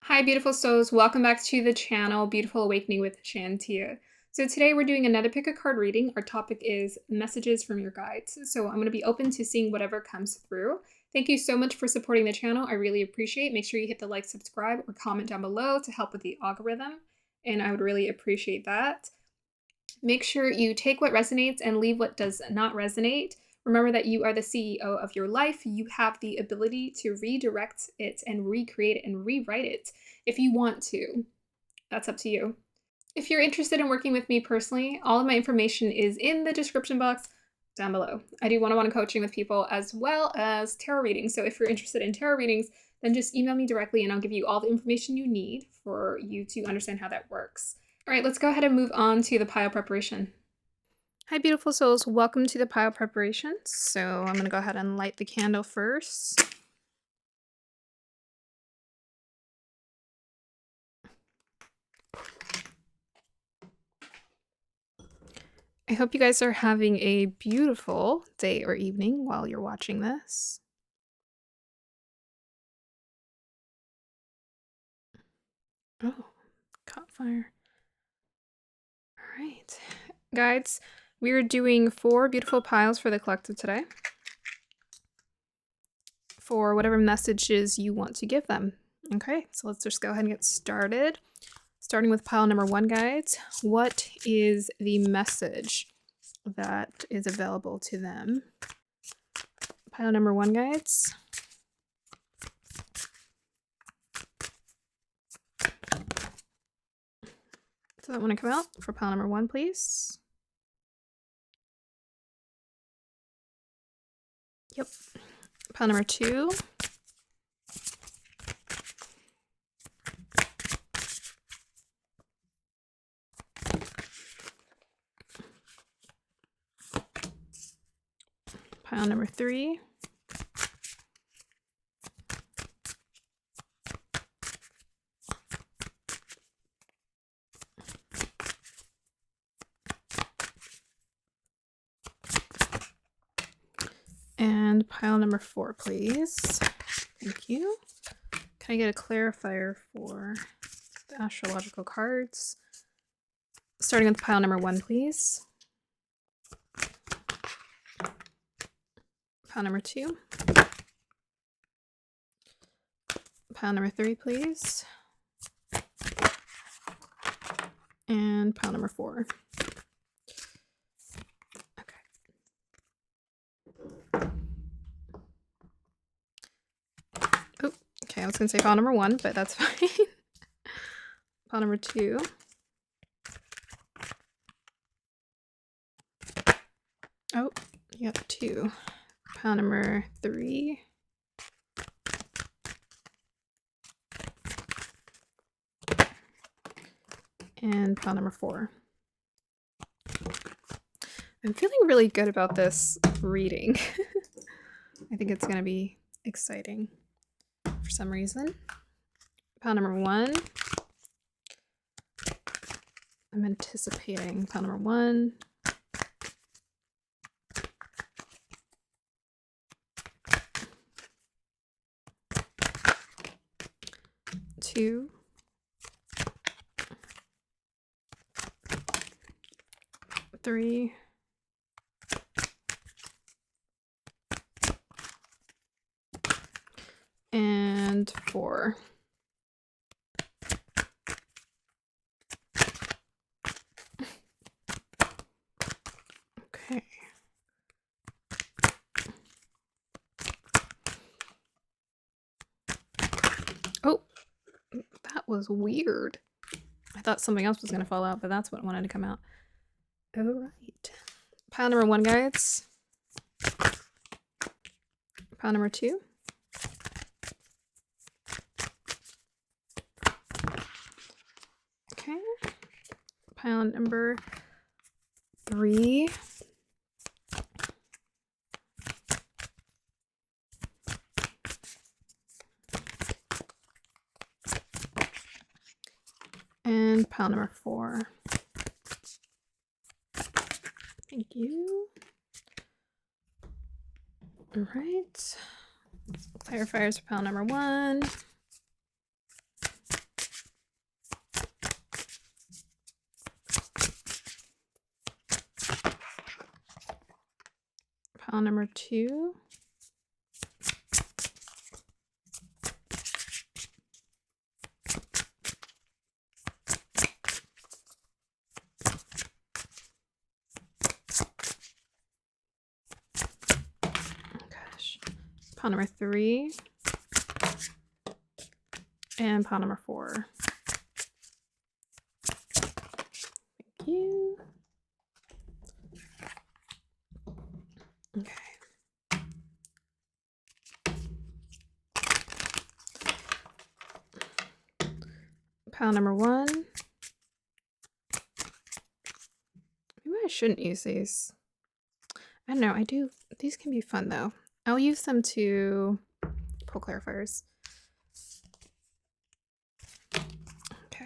Hi, beautiful souls. Welcome back to the channel, Beautiful Awakening with Shantia. So today we're doing another pick a card reading. Our topic is messages from your guides. So I'm going to be open to seeing whatever comes through. Thank you so much for supporting the channel. I really appreciate it. Make sure you hit the like, subscribe, or comment down below to help with the algorithm. And I would really appreciate that. Make sure you take what resonates and leave what does not resonate. Remember that you are the CEO of your life. You have the ability to redirect it and recreate it and rewrite it if you want to. That's up to you. If you're interested in working with me personally, all of my information is in the description box down below. I do one-on-one coaching with people as well as tarot readings. So if you're interested in tarot readings, then just email me directly and I'll give you all the information you need for you to understand how that works. All right, let's go ahead and move on to the pile preparation. Hi, beautiful souls. Welcome to the pile preparation. So I'm going to go ahead and light the candle first. I hope you guys are having a beautiful day or evening while you're watching this. Oh, caught fire. All right, guides, we are doing 4 beautiful piles for the collective today for whatever messages you want to give them. Okay, so let's just go ahead and get started. Starting with pile number 1, guides. What is the message that is available to them? Pile number 1, guides. Does that want to come out for pile number 1, please? Yep. Pile number 2. Pile number 3. And pile number 4, please. Thank you. Can I get a clarifier for the astrological cards? Starting with pile number 1, please. Pile number 2. Pile number 3, please. And pile number 4. Okay, I was going to say pile number 1, but that's fine. Pile number 2. Oh, yep, 2. Pile number 3. And pile number 4. I'm feeling really good about this reading. I think it's going to be exciting for some reason. Pile number 1. I'm anticipating pile number 1. 2. 3. And 4. Okay. Oh, that was weird. I thought something else was going to fall out, but that's what wanted to come out. All right. Pile number 1, guides. Pile number 2. Okay. Pile number 3. And pile number 4. Thank you. All right. Clarifiers for pile number 1. number 2. Gosh. Pile number 3. And pile number 4. Thank you. Okay. Pile number 1. Maybe I shouldn't use these. I don't know. I do. These can be fun though. I'll use them to pull clarifiers. Okay.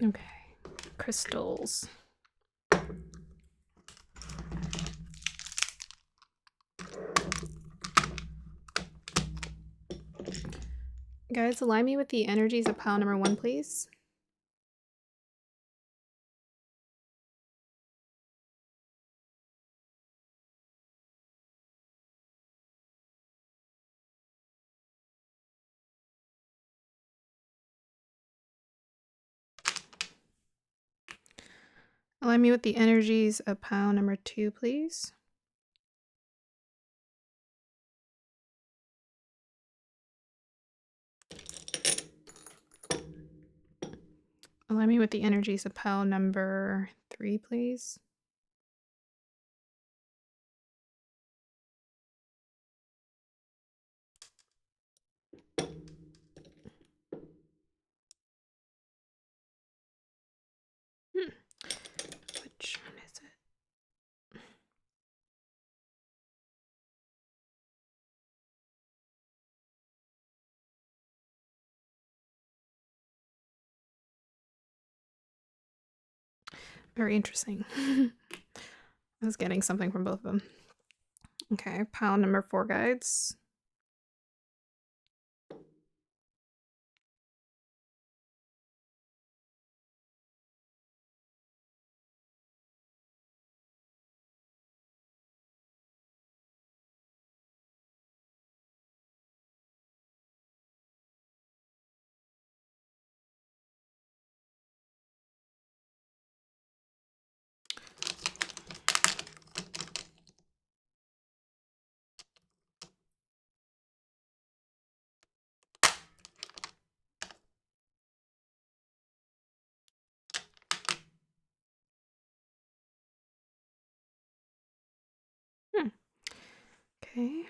Okay, crystals. Guys, align me with the energies of pile number 1, please. Align me with the energies of pile number 2, please. Align me with the energies of pile number 3, please. Which one is it? Very interesting. I was getting something from both of them. Okay, pile number 4, guides. Okay.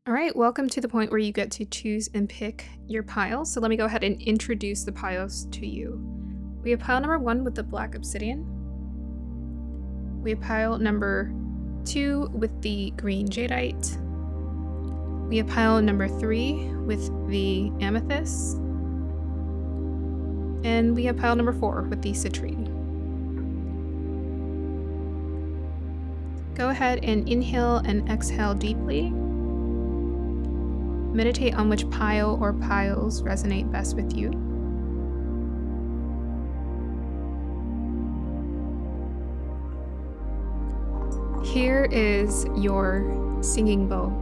All right, welcome to the point where you get to choose and pick your piles. So let me go ahead and introduce the piles to you. We have pile number 1 with the black obsidian. We have pile number 2 with the green jadeite. We have pile number 3 with the amethyst. And we have pile number 4 with the citrine. Go ahead and inhale and exhale deeply. Meditate on which pile or piles resonate best with you. Here is your singing bowl.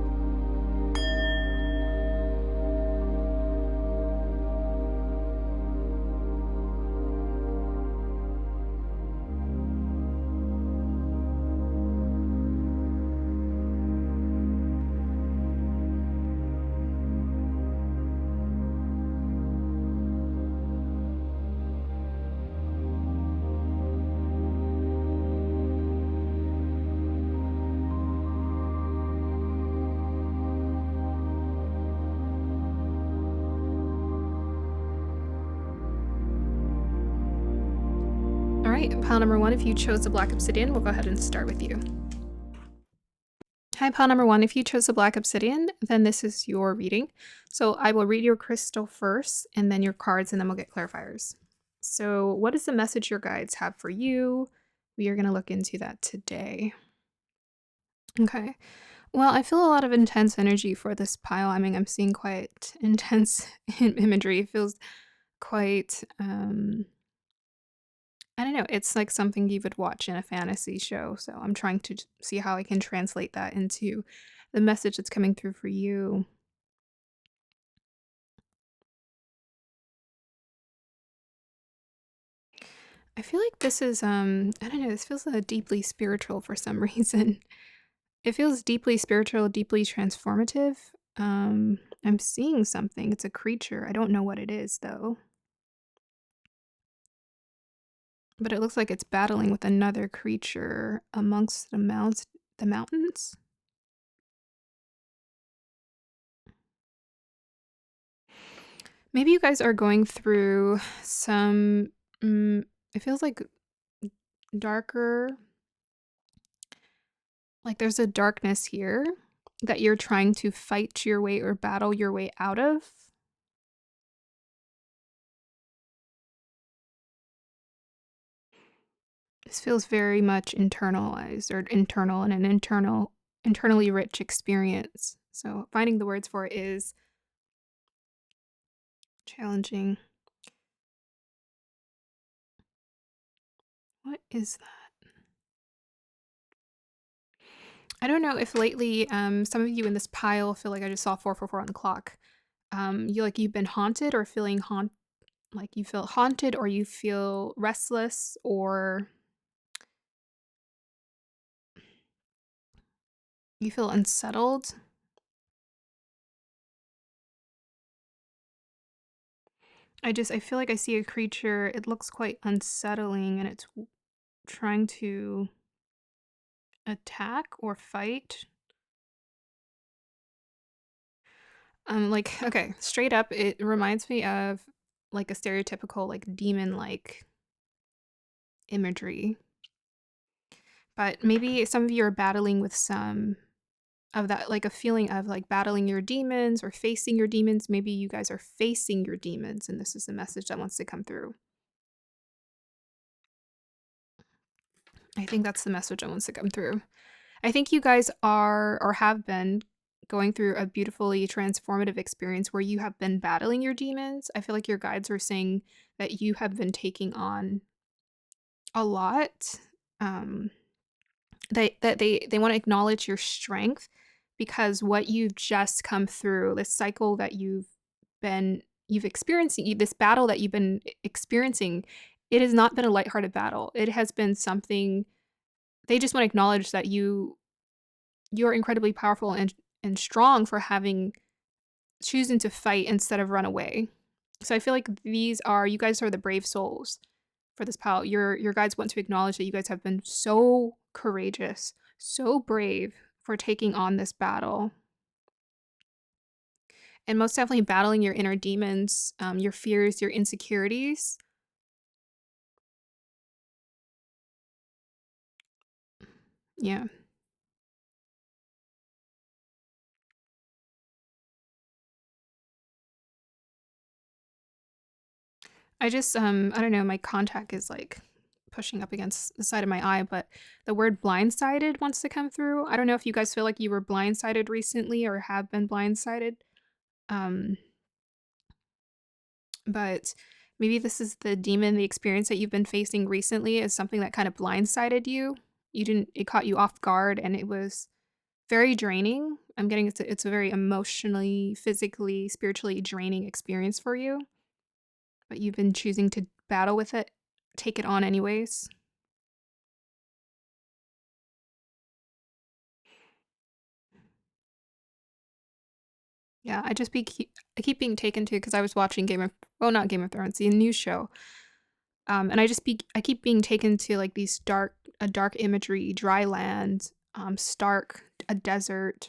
All right, pile number 1, if you chose the black obsidian, we'll go ahead and start with you. Hi, pile number 1. If you chose the black obsidian, then this is your reading. So I will read your crystal first, and then your cards, and then we'll get clarifiers. So what is the message your guides have for you? We are going to look into that today. Okay. Well, I feel a lot of intense energy for this pile. I mean, I'm seeing quite intense imagery. It feels quite, I don't know, it's like something you would watch in a fantasy show. So I'm trying to see how I can translate that into the message that's coming through for you. I feel like this is, I don't know, this feels deeply spiritual for some reason. It feels deeply spiritual, deeply transformative. I'm seeing something. It's a creature. I don't know what it is though. But it looks like it's battling with another creature amongst the mountains. Maybe you guys are going through some, it feels like darker, like there's a darkness here that you're trying to fight your way or battle your way out of. This feels very much internalized or internal and an internally rich experience. So finding the words for it is challenging. What is that? I don't know if lately, some of you in this pile feel like I just saw 444 on the clock. You've been haunted or like you feel haunted or you feel restless or you feel unsettled. I feel like I see a creature. It looks quite unsettling and it's trying to attack or fight. Okay, straight up, it reminds me of like a stereotypical like demon-like imagery. But maybe some of you are battling with some of that, like a feeling of like battling your demons or facing your demons. Maybe you guys are facing your demons, and this is the message that wants to come through. I think that's the message that wants to come through. I think you guys are or have been going through a beautifully transformative experience where you have been battling your demons. I feel like your guides are saying that you have been taking on a lot. They want to acknowledge your strength because what you've just come through, this cycle that you've experienced, this battle that you've been experiencing, it has not been a lighthearted battle. It has been something. They just want to acknowledge that you're incredibly powerful and strong for having choosing to fight instead of run away. So I feel like you guys are the brave souls for this pal. Your guides want to acknowledge that you guys have been so courageous, so brave for taking on this battle. And most definitely battling your inner demons, your fears, your insecurities. Yeah. I just I don't know, my contact is like pushing up against the side of my eye, but the word blindsided wants to come through. I don't know if you guys feel like you were blindsided recently or have been blindsided. Um, but maybe this is the demon, the experience that you've been facing recently is something that kind of blindsided you. It caught you off guard and it was very draining. I'm getting it's a very emotionally, physically, spiritually draining experience for you, but you've been choosing to battle with it, take it on anyways. Yeah, I keep being taken to because I was watching not Game of Thrones, the new show. And I keep being taken to like these dark imagery, dry land, stark, a desert,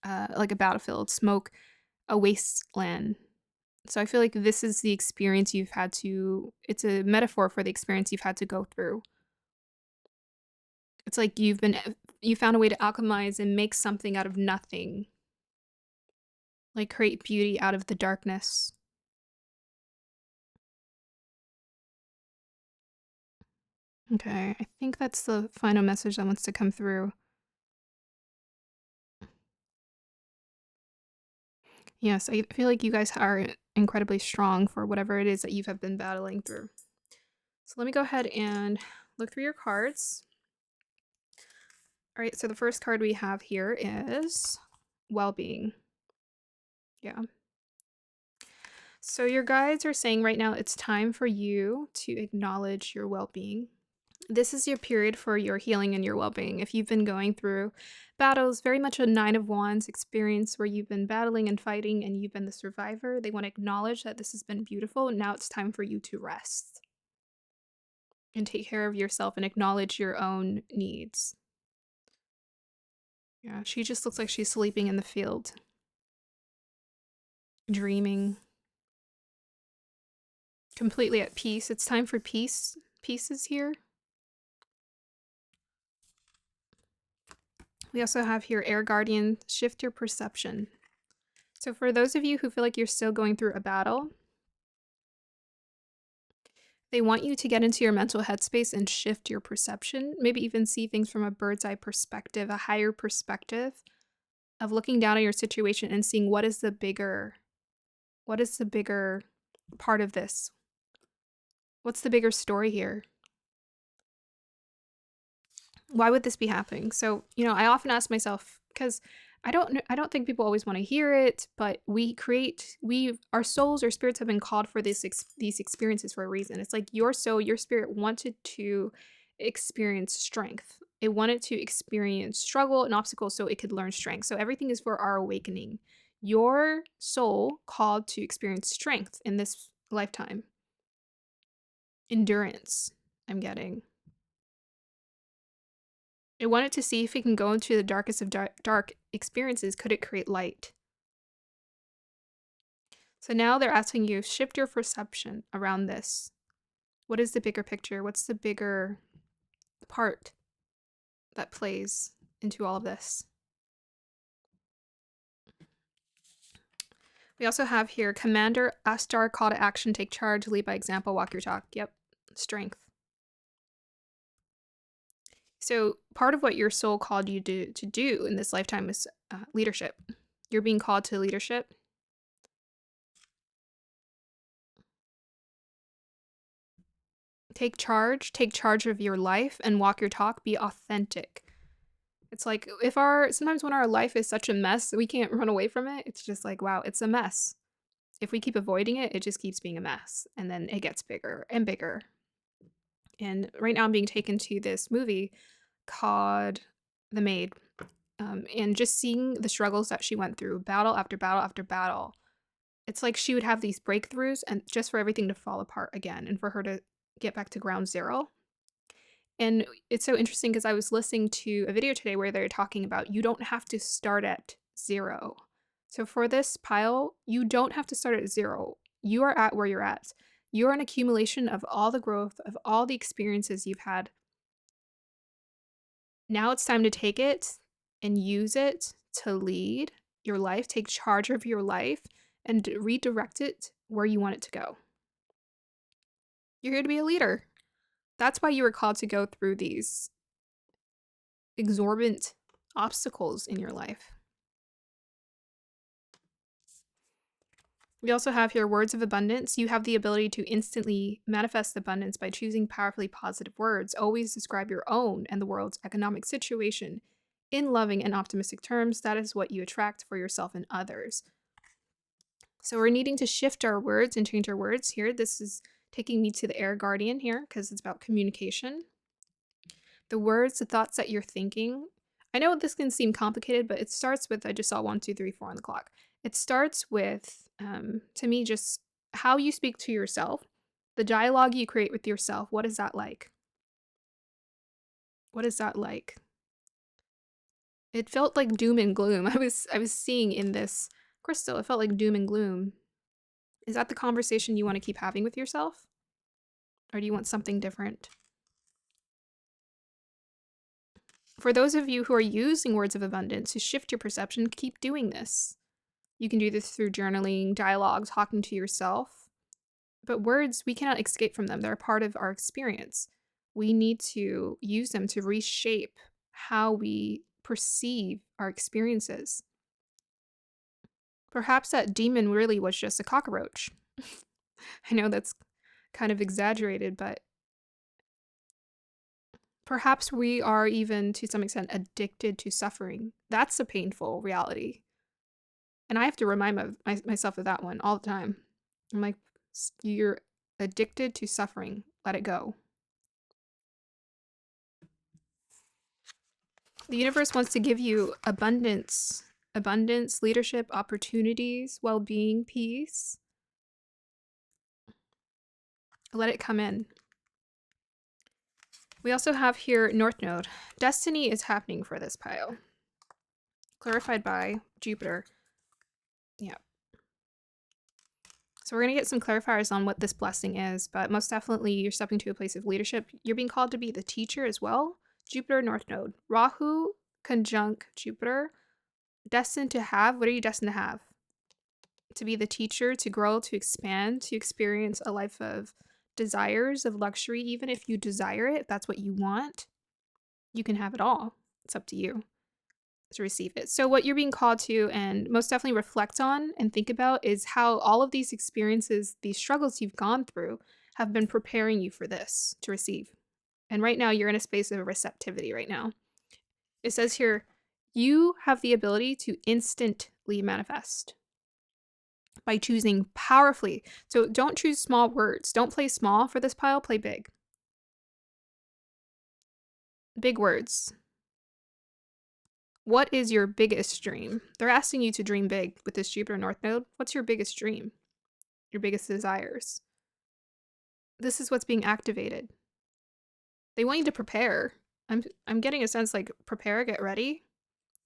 like a battlefield, smoke, a wasteland. So I feel like this is the experience it's a metaphor for the experience you've had to go through. It's like you found a way to alchemize and make something out of nothing, like create beauty out of the darkness. Okay, I think that's the final message that wants to come through. Yes, I feel like you guys are incredibly strong for whatever it is that you have been battling through. So let me go ahead and look through your cards. All right, so the first card we have here is well-being. Yeah. So your guides are saying right now it's time for you to acknowledge your well-being. This is your period for your healing and your well-being. If you've been going through battles, very much a Nine of Wands experience where you've been battling and fighting and you've been the survivor, they want to acknowledge that this has been beautiful. Now it's time for you to rest and take care of yourself and acknowledge your own needs. Yeah, she just looks like she's sleeping in the field, dreaming, completely at peace. It's time for peace. Peace is here. We also have here Air Guardian, shift your perception. So for those of you who feel like you're still going through a battle, they want you to get into your mental headspace and shift your perception, maybe even see things from a bird's eye perspective, a higher perspective of looking down at your situation and seeing what is the bigger part of this? What's the bigger story here? Why would this be happening? So, I often ask myself, because I don't think people always want to hear it, but our souls or spirits have been called for these experiences for a reason. It's like your soul, your spirit wanted to experience strength. It wanted to experience struggle and obstacles so it could learn strength. So everything is for our awakening. Your soul called to experience strength in this lifetime. Endurance, I'm getting. It wanted to see if it can go into the darkest of dark experiences. Could it create light? So now they're asking you, shift your perception around this. What is the bigger picture? What's the bigger part that plays into all of this? We also have here, Commander, Astar, call to action, take charge, lead by example, walk your talk. Yep, strength. So part of what your soul called you to do in this lifetime is leadership. You're being called to leadership. Take charge of your life and walk your talk, be authentic. It's like sometimes when our life is such a mess, we can't run away from it. It's just like, wow, it's a mess. If we keep avoiding it, it just keeps being a mess. And then it gets bigger and bigger. And right now I'm being taken to this movie called The Maid. And just seeing the struggles that she went through, battle after battle after battle. It's like she would have these breakthroughs and just for everything to fall apart again and for her to get back to ground zero. And it's so interesting because I was listening to a video today where they're talking about you don't have to start at zero. So for this pile, you don't have to start at zero. You are at where you're at. You're an accumulation of all the growth, of all the experiences you've had. Now it's time to take it and use it to lead your life, take charge of your life, and redirect it where you want it to go. You're here to be a leader. That's why you were called to go through these exorbitant obstacles in your life. We also have here words of abundance. You have the ability to instantly manifest abundance by choosing powerfully positive words. Always describe your own and the world's economic situation in loving and optimistic terms. That is what you attract for yourself and others. So we're needing to shift our words and change our words here. This is taking me to the air guardian here because it's about communication. The words, the thoughts that you're thinking. I know this can seem complicated, but it starts with, I just saw 1, 2, 3, 4 on the clock. It starts with, to me, just how you speak to yourself, the dialogue you create with yourself. What is that like? What is that like? It felt like doom and gloom. I was seeing in this crystal, it felt like doom and gloom. Is that the conversation you want to keep having with yourself? Or do you want something different? For those of you who are using words of abundance to shift your perception, keep doing this. You can do this through journaling, dialogue, talking to yourself. But words, we cannot escape from them. They're a part of our experience. We need to use them to reshape how we perceive our experiences. Perhaps that demon really was just a cockroach. I know that's kind of exaggerated, but perhaps we are even, to some extent, addicted to suffering. That's a painful reality. And I have to remind myself of that one all the time. I'm like, you're addicted to suffering. Let it go. The universe wants to give you abundance, leadership, opportunities, well-being, peace. Let it come in. We also have here North Node. Destiny is happening for this pile. Clarified by Jupiter. Yeah. So we're going to get some clarifiers on what this blessing is, but most definitely you're stepping to a place of leadership. You're being called to be the teacher as well. Jupiter, North Node. Rahu conjunct Jupiter. Destined to have, what are you destined to have? To be the teacher, to grow, to expand, to experience a life of desires, of luxury. Even if you desire it, if that's what you want, you can have it all. It's up to you to receive it. So what you're being called to, and most definitely reflect on and think about, is how all of these experiences, these struggles you've gone through, have been preparing you for this to receive. And right now you're in a space of receptivity right now. It says here, you have the ability to instantly manifest by choosing powerfully. So don't choose small words. Don't play small for this pile, play big. Big words. What is your biggest dream? They're asking you to dream big with this Jupiter North Node. What's your biggest dream? Your biggest desires? This is what's being activated. They want you to prepare. I'm getting a sense like prepare, get ready.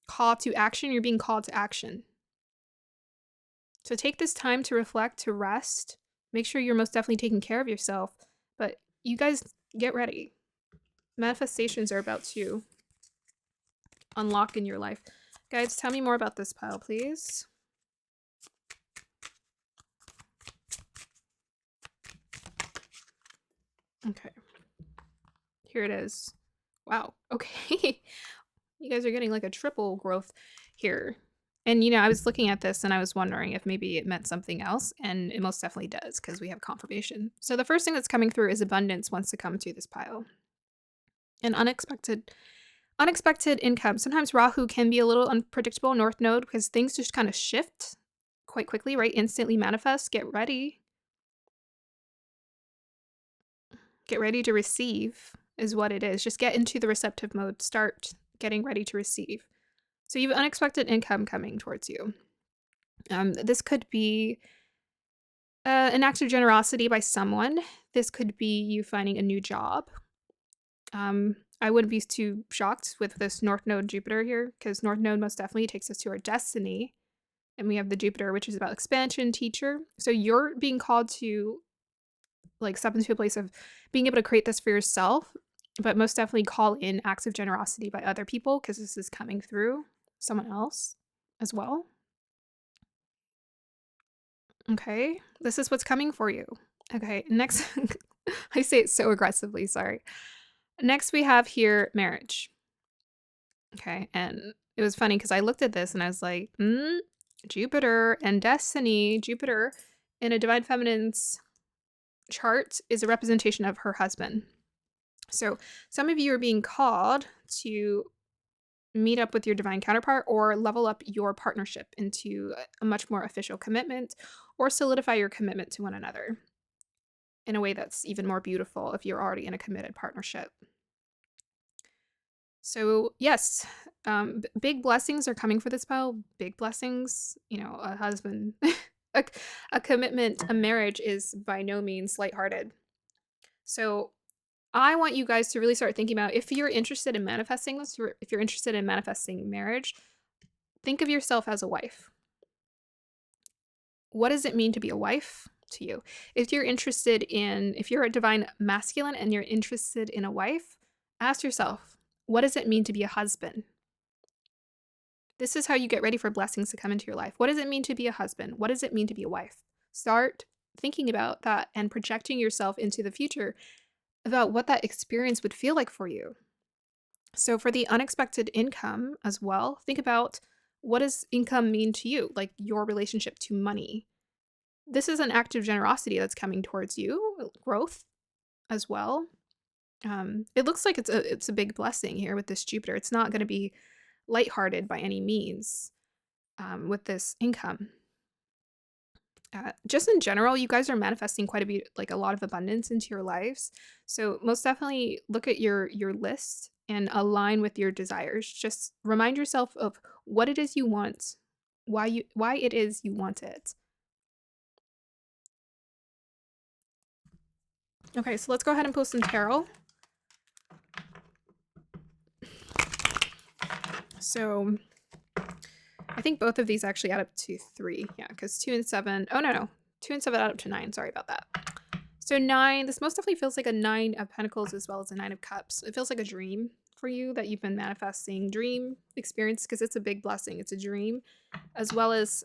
Call to action. You're being called to action. So take this time to reflect, to rest. Make sure you're most definitely taking care of yourself. But you guys get ready. Manifestations are about to unlock in your life. Guys, tell me more about this pile, please. Okay. Here it is. Wow. Okay. You guys are getting like a triple growth here. And, I was looking at this and I was wondering if maybe it meant something else. And it most definitely does because we have confirmation. So the first thing that's coming through is abundance wants to come to this pile. And unexpected income. Sometimes Rahu can be a little unpredictable, North Node, because things just kind of shift quite quickly, right? Instantly manifest. Get ready. Get ready to receive is what it is. Just get into the receptive mode. Start getting ready to receive. So you have unexpected income coming towards you. This could be an act of generosity by someone. This could be you finding a new job. I wouldn't be too shocked with this North Node Jupiter here, because North Node most definitely takes us to our destiny. And we have the Jupiter, which is about expansion, teacher. So you're being called to like step into a place of being able to create this for yourself, but most definitely call in acts of generosity by other people, because this is coming through someone else as well. Okay, this is what's coming for you. Okay, next I say it so aggressively, sorry. Next we have here marriage. Okay, and it was funny because I looked at this and I was like, Jupiter and destiny, Jupiter in a divine feminine's chart is a representation of her husband. So some of you are being called to meet up with your divine counterpart or level up your partnership into a much more official commitment or solidify your commitment to one another in a way that's even more beautiful if you're already in a committed partnership. So, yes, big blessings are coming for this pile. Big blessings, a husband, a, a commitment, a marriage is by no means lighthearted. So, I want you guys to really start thinking about if you're interested in manifesting this, if you're interested in manifesting marriage, think of yourself as a wife. What does it mean to be a wife to you? If you're a divine masculine and you're interested in a wife, ask yourself, what does it mean to be a husband? This is how you get ready for blessings to come into your life. What does it mean to be a husband? What does it mean to be a wife? Start thinking about that and projecting yourself into the future about what that experience would feel like for you. So for the unexpected income as well, think about what does income mean to you, like your relationship to money. This is an act of generosity that's coming towards you, growth as well. It looks like it's a big blessing here with this Jupiter. It's not going to be lighthearted by any means with this income. Just in general, you guys are manifesting quite a bit, like a lot of abundance into your lives. So most definitely look at your list and align with your desires. Just remind yourself of what it is you want, why it is you want it. Okay, so let's go ahead and pull some tarot. So I think both of these actually add up to 3. Yeah, because 2 and 7. Oh, no. 2 and 7 add up to 9. Sorry about that. So 9, this most definitely feels like a 9 of Pentacles as well as a 9 of Cups. It feels like a dream for you that you've been manifesting. Dream experience, because it's a big blessing. It's a dream, as well as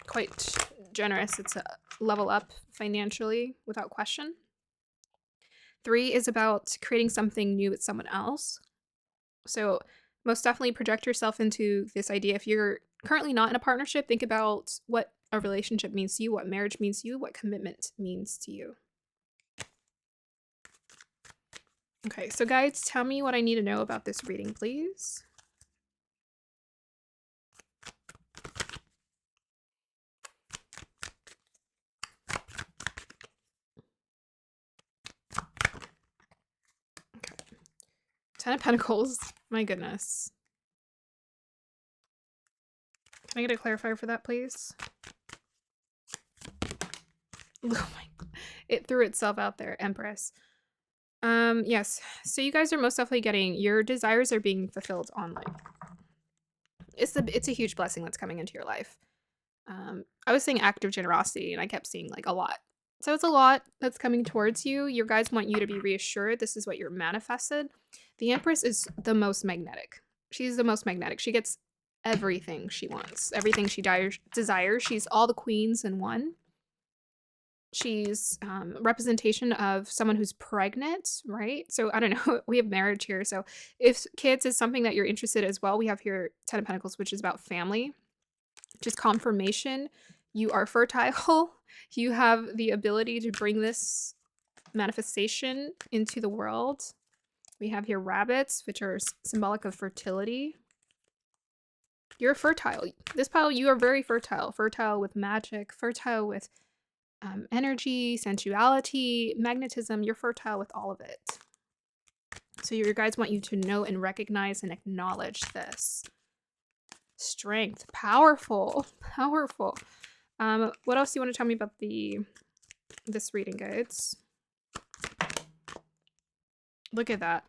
quite generous. It's a level up financially without question. 3 is about creating something new with someone else. So most definitely project yourself into this idea. If you're currently not in a partnership, think about what a relationship means to you, what marriage means to you, what commitment means to you. Okay, so guides, tell me what I need to know about this reading, please. Okay. 10 of Pentacles. My goodness. Can I get a clarifier for that, please? Oh my God. It threw itself out there, Empress. Yes. So you guys are most definitely getting your desires are being fulfilled online. It's a huge blessing that's coming into your life. I was saying act of generosity, and I kept seeing like a lot. So it's a lot that's coming towards you. Your guys want you to be reassured. This is what you're manifested. The Empress is the most magnetic. She's the most magnetic. She gets everything she wants, everything she desires. She's all the queens in one. She's representation of someone who's pregnant, right? So I don't know. We have marriage here. So if kids is something that you're interested in as well, we have here 10 of Pentacles, which is about family. Just confirmation. You are fertile. You have the ability to bring this manifestation into the world. We have here rabbits, which are symbolic of fertility. You're fertile. This pile, you are very fertile. Fertile with magic, fertile with energy, sensuality, magnetism. You're fertile with all of it. So your guides want you to know and recognize and acknowledge this. Strength. Powerful. Powerful. What else do you want to tell me about this reading, guides? Look at that.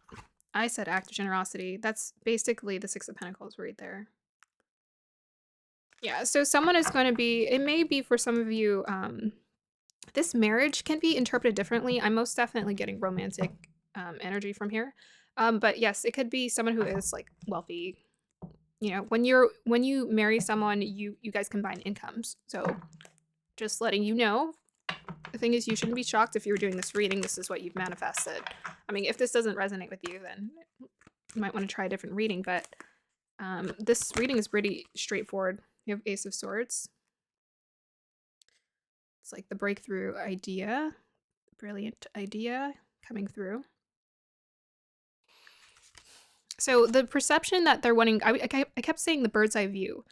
I said act of generosity. That's basically the 6 of Pentacles right there. Yeah, so someone is going to be, it may be for some of you, this marriage can be interpreted differently. I'm most definitely getting romantic energy from here. But yes, it could be someone who is like wealthy. You know, when you marry someone, you guys combine incomes. So just letting you know, The thing is, you shouldn't be shocked if you're doing this reading. This is what you've manifested. I mean, if this doesn't resonate with you, then you might want to try a different reading, but this reading is pretty straightforward. You have Ace of Swords. It's like the breakthrough idea, brilliant idea coming through. So the perception that they're wanting, I kept saying the bird's eye view,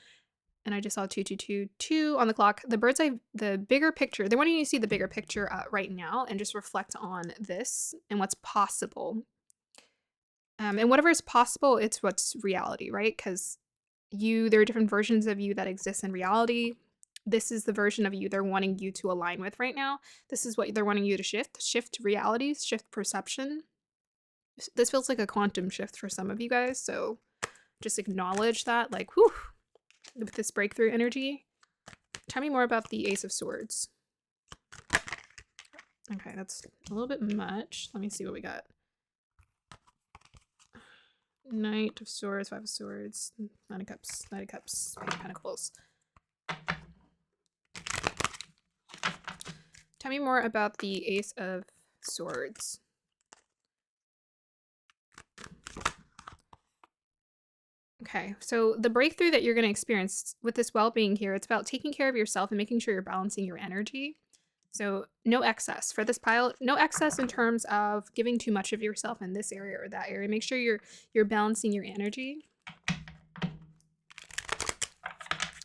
and I just saw 2222 on the clock. The bird's eye, the bigger picture, they're wanting you to see the bigger picture right now and just reflect on this and what's possible. And whatever is possible, it's what's reality, right? Because there are different versions of you that exist in reality. This is the version of you they're wanting you to align with right now. This is what they're wanting you to shift realities, shift perception. This feels like a quantum shift for some of you guys, so just acknowledge that, like, whew, with this breakthrough energy. Tell me more about the Ace of Swords. Okay, that's a little bit much. Let me see what we got. Knight of Swords, Five of Swords, Nine of Cups, Page of Pentacles. Tell me more about the Ace of Swords. Okay, so the breakthrough that you're going to experience with this well-being here, it's about taking care of yourself and making sure you're balancing your energy. So no excess for this pile, no excess in terms of giving too much of yourself in this area or that area. Make sure you're balancing your energy.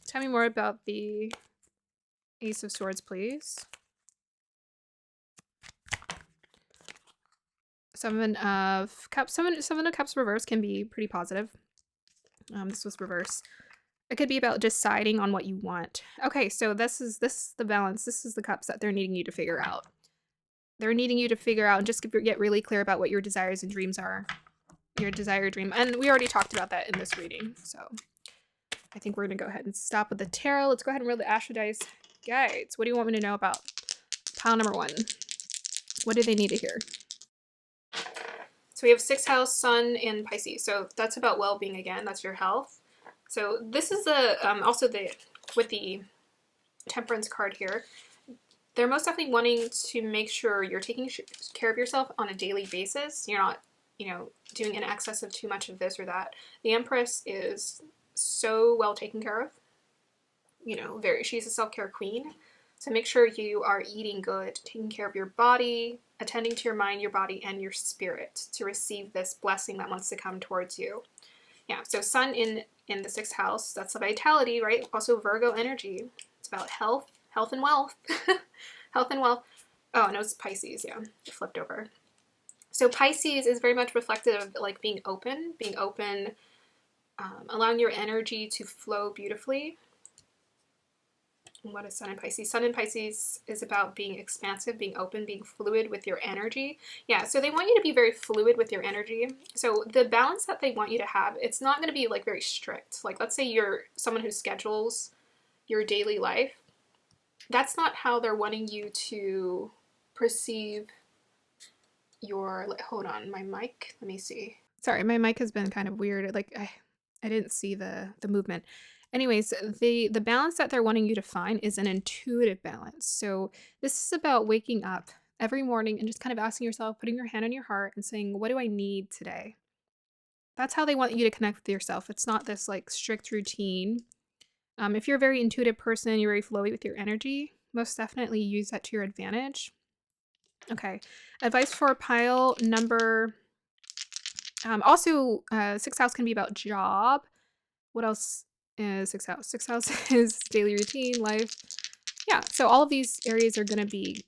Tell me more about the Ace of Swords, please. Seven of Cups. Seven of Cups reverse can be pretty positive. This was reverse. It could be about deciding on what you want. Okay, so this is the balance. This is the cups that they're needing you to figure out. They're needing you to figure out and just get really clear about what your desires and dreams are. Your desired dream. And we already talked about that in this reading. So I think we're going to go ahead and stop with the tarot. Let's go ahead and roll the Astro Dice Guides. What do you want me to know about pile number 1? What do they need to hear? So we have 6th house, Sun, and Pisces. So that's about well-being again. That's your health. So this is also with the Temperance card here. They're most definitely wanting to make sure you're taking care of yourself on a daily basis. You're not, doing an excess of too much of this or that. The Empress is so well taken care of. She's a self-care queen. So make sure you are eating good, taking care of your body, attending to your mind, your body, and your spirit to receive this blessing that wants to come towards you. Yeah, so Sun in the 6th house, that's the vitality, right? Also Virgo energy. It's about health and wealth. Health and wealth. Oh, no, it's Pisces, yeah. It flipped over. So Pisces is very much reflective of like being open, allowing your energy to flow beautifully. And what is Sun in Pisces? Sun in Pisces is about being expansive, being open, being fluid with your energy. Yeah, so they want you to be very fluid with your energy. So the balance that they want you to have, it's not going to be like very strict. Like let's say you're someone who schedules your daily life. That's not how they're wanting you to perceive your, hold on, my mic, let me see. Sorry, my mic has been kind of weird. Like I didn't see the movement. Anyways, the balance that they're wanting you to find is an intuitive balance. So this is about waking up every morning and just kind of asking yourself, putting your hand on your heart and saying, what do I need today? That's how they want you to connect with yourself. It's not this like strict routine. If you're a very intuitive person, you're very flowy with your energy, most definitely use that to your advantage. Okay, advice for pile number, also 6th house can be about job. What else is 6th house? 6th house is daily routine, life. Yeah, so all of these areas are going to be,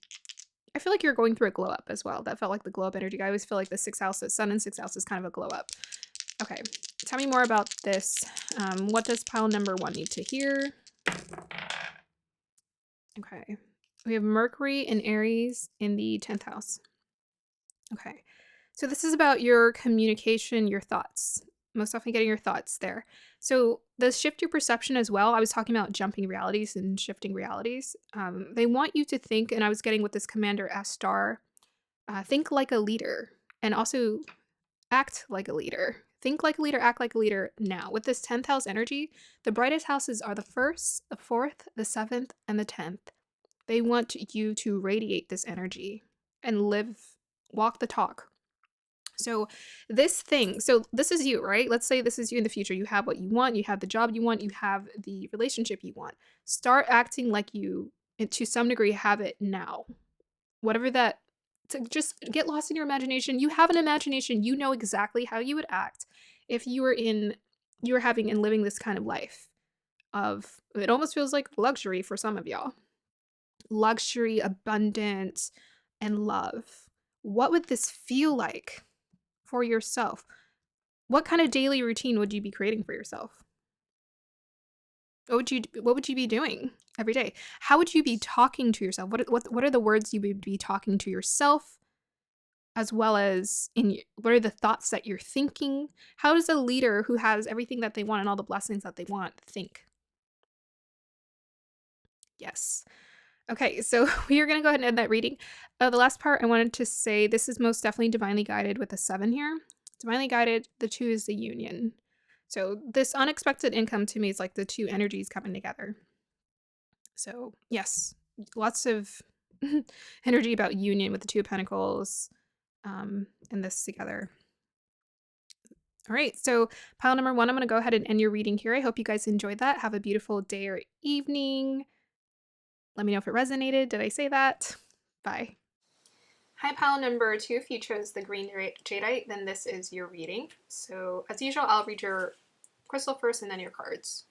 I feel like you're going through a glow up as well. That felt like the glow up energy. I always feel like the 6th house, the Sun in 6th house is kind of a glow up. Okay, tell me more about this. What does pile number 1 need to hear? Okay, we have Mercury in Aries in the 10th house. Okay, so this is about your communication, your thoughts. Most definitely getting your thoughts there. So the shift your perception as well. I was talking about jumping realities and shifting realities. They want you to think, and I was getting with this Commander S star, think like a leader and also act like a leader. Think like a leader, act like a leader now. With this 10th house energy, the brightest houses are the 1st, the 4th, the 7th, and the 10th. They want you to radiate this energy and walk the talk. So this is you, right? Let's say this is you in the future. You have what you want, you have the job you want, you have the relationship you want. Start acting like you, to some degree, have it now. Whatever that, to just get lost in your imagination. You have an imagination. You know exactly how you would act if you were having and living this kind of life. It almost feels like luxury for some of y'all. Luxury, abundance, and love. What would this feel like for yourself? What kind of daily routine would you be creating for yourself? What would you be doing every day? How would you be talking to yourself? What are the words you would be talking to yourself, as well as what are the thoughts that you're thinking? How does a leader who has everything that they want and all the blessings that they want think? Yes. Okay, so we are going to go ahead and end that reading. The last part I wanted to say, this is most definitely divinely guided with a 7 here. Divinely guided, the 2 is the union. So this unexpected income to me is like the 2 energies coming together. So yes, lots of energy about union with the 2 of Pentacles and this together. All right, so pile number 1, I'm going to go ahead and end your reading here. I hope you guys enjoyed that. Have a beautiful day or evening. Let me know if it resonated. Did I say that? Bye. Hi, pile number 2. If you chose the green jadeite, then this is your reading. So as usual, I'll read your crystal first and then your cards.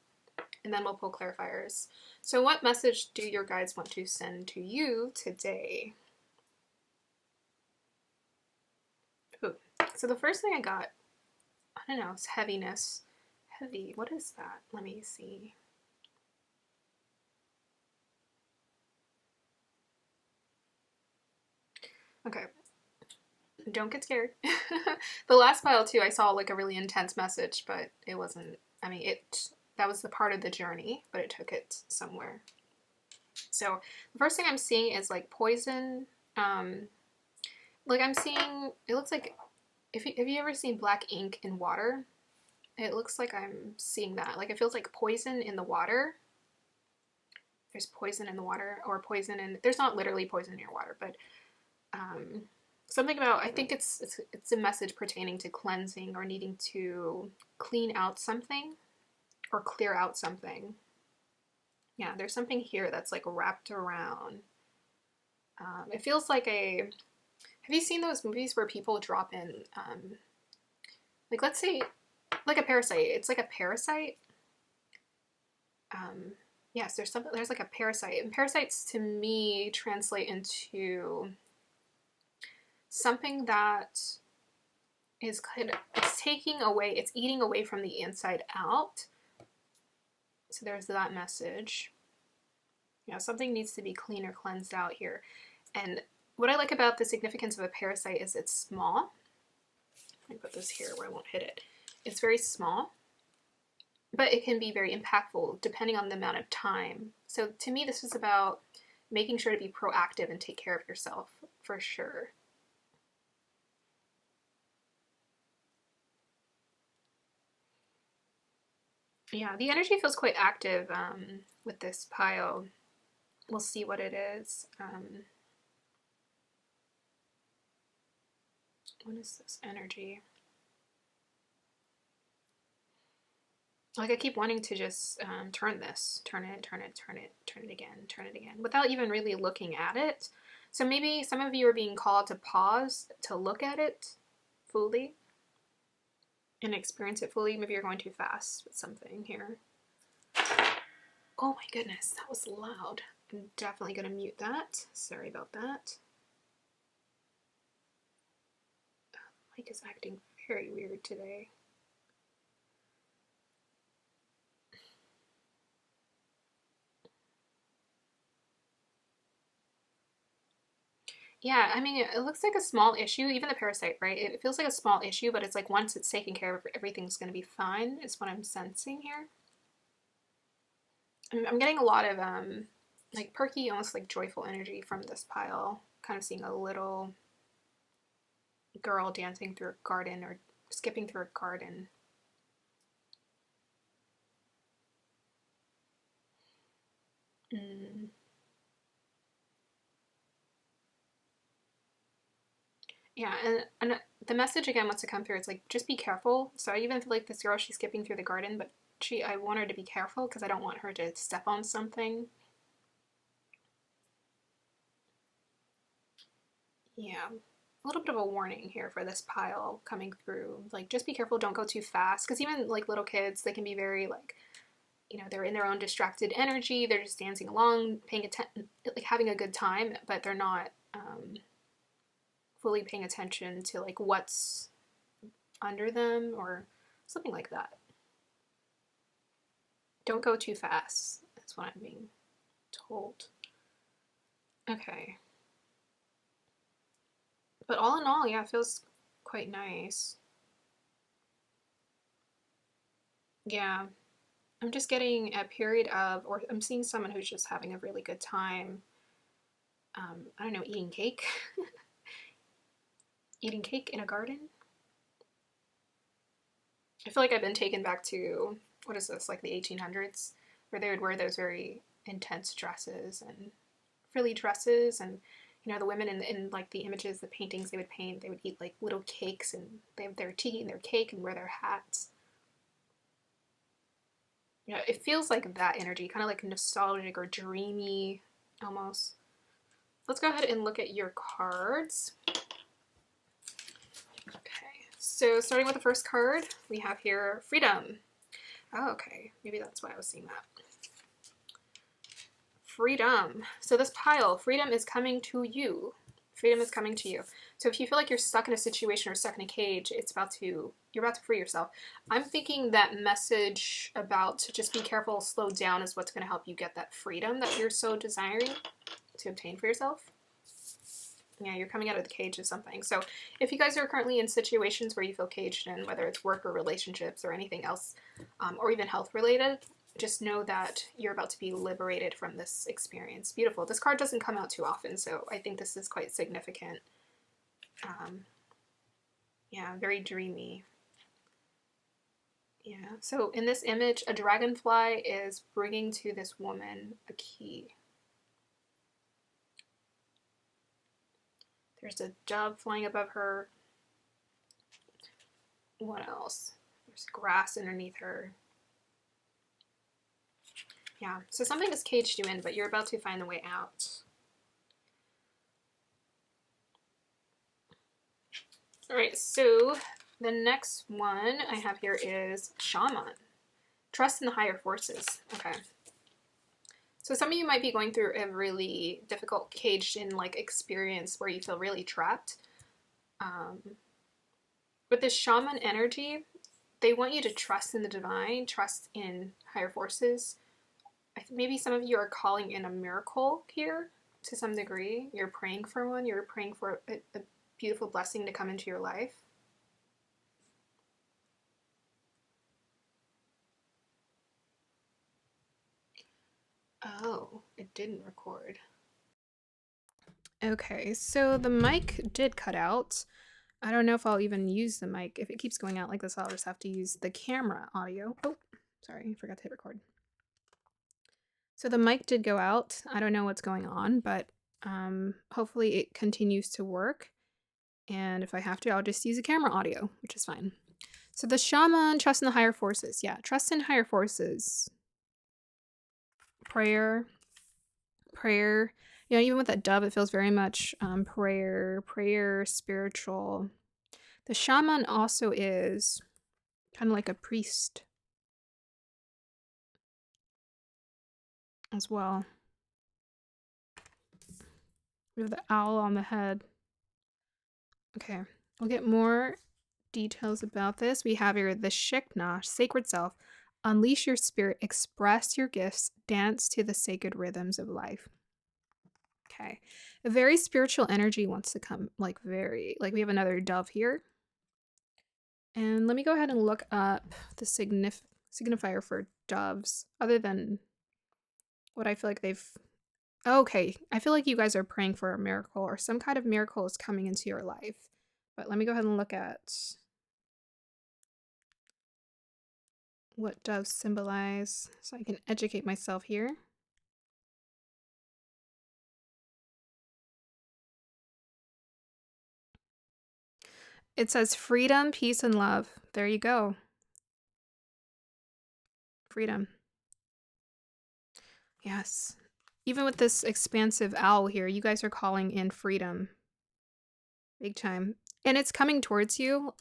And then we'll pull clarifiers. So what message do your guides want to send to you today? Ooh. So the first thing I got, I don't know, it's heaviness. Heavy, what is that? Let me see. Okay, don't get scared. The last pile too, I saw like a really intense message, but it wasn't, I mean, that was the part of the journey, but it took it somewhere. So the first thing I'm seeing is like poison. Like I'm seeing, it looks like, have you ever seen black ink in water? It looks like I'm seeing that. Like it feels like poison in the water. There's poison in the water, or poison in, there's not literally poison in your water, but something about, I think it's a message pertaining to cleansing or needing to clean out something or clear out something. Yeah, there's something here that's like wrapped around. It feels like have you seen those movies where people drop in, like let's say, like a parasite. It's like a parasite. Yes, there's like a parasite. And parasites to me translate into something that is kind of, it's taking away, it's eating away from the inside out. So there's that message. Yeah, something needs to be cleaned or cleansed out here. And what I like about the significance of a parasite is it's small. Let me put this here where I won't hit it. It's very small, but it can be very impactful depending on the amount of time. So to me, this is about making sure to be proactive and take care of yourself for sure. Yeah, the energy feels quite active with this pile. We'll see what it is. What is this energy? Like I keep wanting to just turn it again, without even really looking at it. So maybe some of you are being called to pause to look at it fully and experience it fully. Maybe you're going too fast with something here. Oh my goodness, that was loud. I'm definitely going to mute that. Sorry about that. Mic is acting very weird today. Yeah, I mean, it looks like a small issue, even the parasite, right? It feels like a small issue, but it's like once it's taken care of, everything's going to be fine, is what I'm sensing here. I'm getting a lot of like perky, almost like joyful energy from this pile. Kind of seeing a little girl dancing through a garden or skipping through a garden. Yeah, and the message again wants to come through. It's like, just be careful. So I even feel like this girl, she's skipping through the garden, but I want her to be careful because I don't want her to step on something. Yeah, a little bit of a warning here for this pile coming through. Like, just be careful, don't go too fast. Because even like little kids, they can be very like, they're in their own distracted energy. They're just dancing along, paying attention, like having a good time, but they're not fully paying attention to like what's under them or something like that. Don't go too fast. That's what I'm being told. Okay. But all in all, yeah, it feels quite nice. Yeah. I'm just getting a period of, or I'm seeing someone who's just having a really good time. I don't know, eating cake. Eating cake in a garden. I feel like I've been taken back to, what is this, like the 1800s, where they would wear those very intense dresses and frilly dresses, and the women in like the images, the paintings they would paint, they would eat like little cakes, and they have their tea and their cake and wear their hats. It feels like that energy, kind of like nostalgic or dreamy almost. Let's go ahead and look at your cards. Okay, so starting with the first card, we have here freedom. Oh, okay, maybe that's why I was seeing that. Freedom. So this pile, freedom is coming to you. Freedom is coming to you. So if you feel like you're stuck in a situation or stuck in a cage, you're about to free yourself. I'm thinking that message about just be careful, slow down is what's going to help you get that freedom that you're so desiring to obtain for yourself. Yeah, you're coming out of the cage of something. So if you guys are currently in situations where you feel caged in, whether it's work or relationships or anything else, or even health related, just know that you're about to be liberated from this experience. Beautiful. This card doesn't come out too often, so I think this is quite significant. Yeah, very dreamy. Yeah, so in this image, a dragonfly is bringing to this woman a key. There's a dove flying above her. What else? There's grass underneath her. Yeah, so something has caged you in, but you're about to find the way out. All right, so the next one I have here is shaman. Trust in the higher forces. Okay. So some of you might be going through a really difficult caged in like experience where you feel really trapped. With this shaman energy, they want you to trust in the divine, trust in higher forces. Maybe some of you are calling in a miracle here to some degree. You're praying for one. You're praying for a beautiful blessing to come into your life. Oh, it didn't record. Okay, so the mic did cut out. I don't know if I'll even use the mic. If it keeps going out like this, I'll just have to use the camera audio. Oh, sorry, I forgot to hit record. So the mic did go out. I don't know what's going on, but hopefully it continues to work. And if I have to, I'll just use a camera audio, which is fine. So the shaman, trust in the higher forces. Yeah, trust in higher forces. Prayer. Even with that dove, it feels very much prayer, spiritual. The shaman also is kind of like a priest as well. We have the owl on the head. Okay, we'll get more details about this. We have here the Shekna, sacred self. Unleash your spirit, express your gifts, dance to the sacred rhythms of life. Okay, a very spiritual energy wants to come, like we have another dove here. And let me go ahead and look up the signifier for doves, other than what I feel like they've... Okay, I feel like you guys are praying for a miracle, or some kind of miracle is coming into your life. But let me go ahead and look at what doves symbolize so I can educate myself here. It says freedom, peace, and love. There you go. Freedom. Yes. Even with this expansive owl here, you guys are calling in freedom. Big time. And it's coming towards you.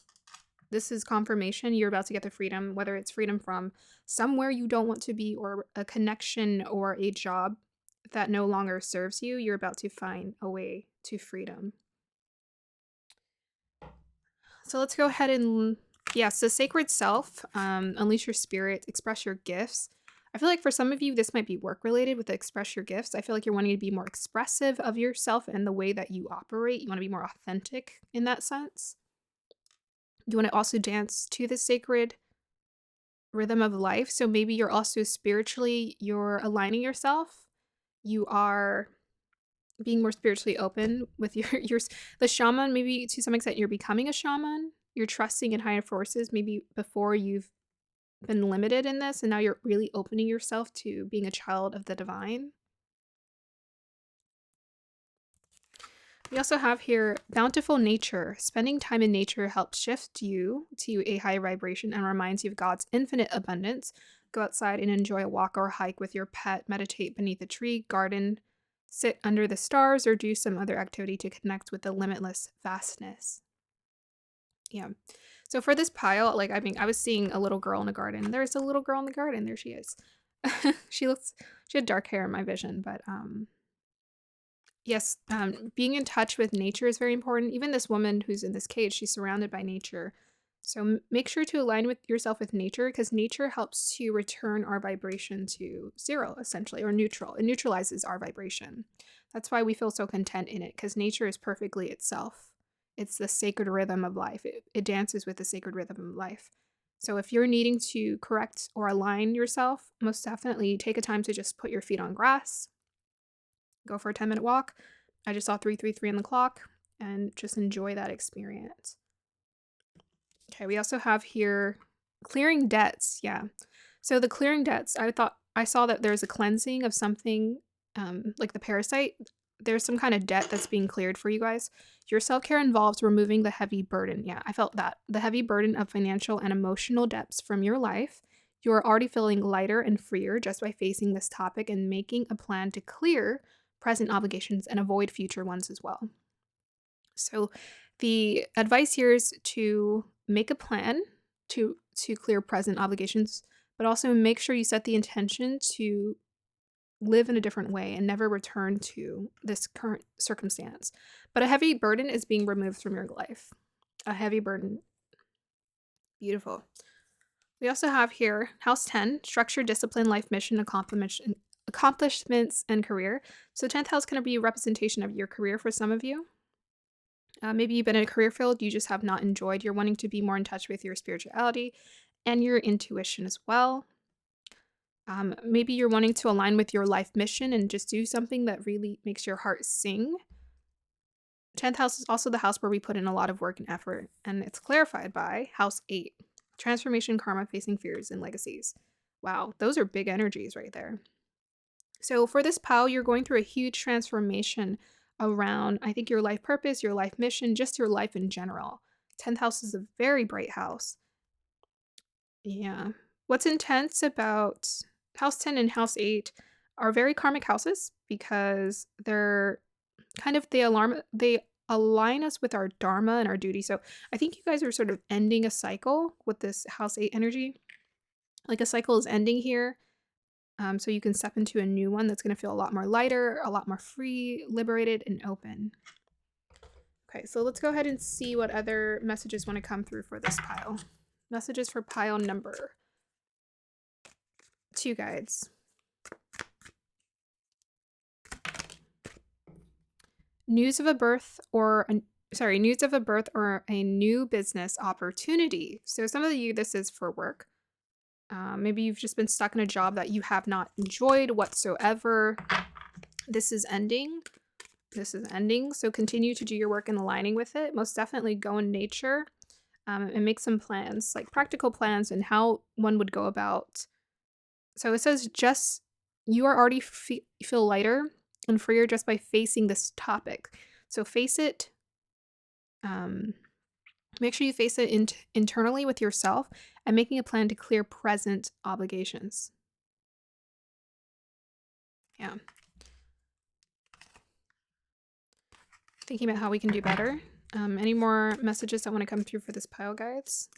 This is confirmation. You're about to get the freedom, whether it's freedom from somewhere you don't want to be or a connection or a job that no longer serves you. You're about to find a way to freedom. So let's go ahead and, yes, the sacred self, unleash your spirit, express your gifts. I feel like for some of you, this might be work related with the express your gifts. I feel like you're wanting to be more expressive of yourself and the way that you operate. You want to be more authentic in that sense. You want to also dance to the sacred rhythm of life. So maybe you're also spiritually, you're aligning yourself. You are being more spiritually open with the shaman. Maybe to some extent you're becoming a shaman. You're trusting in higher forces. Maybe before you've been limited in this, and now you're really opening yourself to being a child of the divine. We also have here bountiful nature. Spending time in nature helps shift you to a higher vibration and reminds you of God's infinite abundance. Go outside and enjoy a walk or hike with your pet, meditate beneath a tree, garden, sit under the stars, or do some other activity to connect with the limitless vastness. Yeah. So for this pile, like, I mean, I was seeing a little girl in a garden. There's a little girl in the garden. There she is. she had dark hair in my vision, but yes, being in touch with nature is very important. Even this woman who's in this cage, she's surrounded by nature. So make sure to align with yourself with nature, because nature helps to return our vibration to zero, essentially, or neutral. It neutralizes our vibration. That's why we feel so content in it, because nature is perfectly itself. It's the sacred rhythm of life. It dances with the sacred rhythm of life. So if you're needing to correct or align yourself, most definitely take a time to just put your feet on grass, go for a 10-minute walk. I just saw 333 on the clock, and just enjoy that experience. Okay, we also have here clearing debts. Yeah. So the clearing debts, I saw that there's a cleansing of something, like the parasite. There's some kind of debt that's being cleared for you guys. Your self-care involves removing the heavy burden. Yeah, I felt that. The heavy burden of financial and emotional debts from your life. You are already feeling lighter and freer just by facing this topic and making a plan to clear present obligations and avoid future ones as well. So the advice here is to make a plan to clear present obligations, but also make sure you set the intention to live in a different way and never return to this current circumstance. But a heavy burden is being removed from your life. A heavy burden. Beautiful. We also have here House 10, structure, discipline, life mission, accomplishments, and career. So 10th house can be a representation of your career for some of you. Maybe you've been in a career field you just have not enjoyed. You're wanting to be more in touch with your spirituality and your intuition as well. Maybe you're wanting to align with your life mission and just do something that really makes your heart sing. 10th house is also the house where we put in a lot of work and effort, and it's clarified by House 8, transformation, karma, facing fears, and legacies. Wow, those are big energies right there. So for this pile, you're going through a huge transformation around, I think, your life purpose, your life mission, just your life in general. 10th house is a very bright house. Yeah. What's intense about House 10 and House 8 are very karmic houses, because they're kind of, they align us with our dharma and our duty. So I think you guys are sort of ending a cycle with this House 8 energy. Like a cycle is ending here. So you can step into a new one that's going to feel a lot more lighter, a lot more free, liberated, and open. Okay, so let's go ahead and see what other messages want to come through for this pile. Messages for pile number 2, guides. News of a birth or a new business opportunity. So some of you, this is for work. Maybe you've just been stuck in a job that you have not enjoyed whatsoever. This is ending. So continue to do your work in aligning with it. Most definitely go in nature, and make some plans, like practical plans, and how one would go about. So it says just you are already feel lighter and freer just by facing this topic. So face it. Make sure you face it internally with yourself and making a plan to clear present obligations. Yeah. Thinking about how we can do better. Any more messages that want to come through for this pile, guides?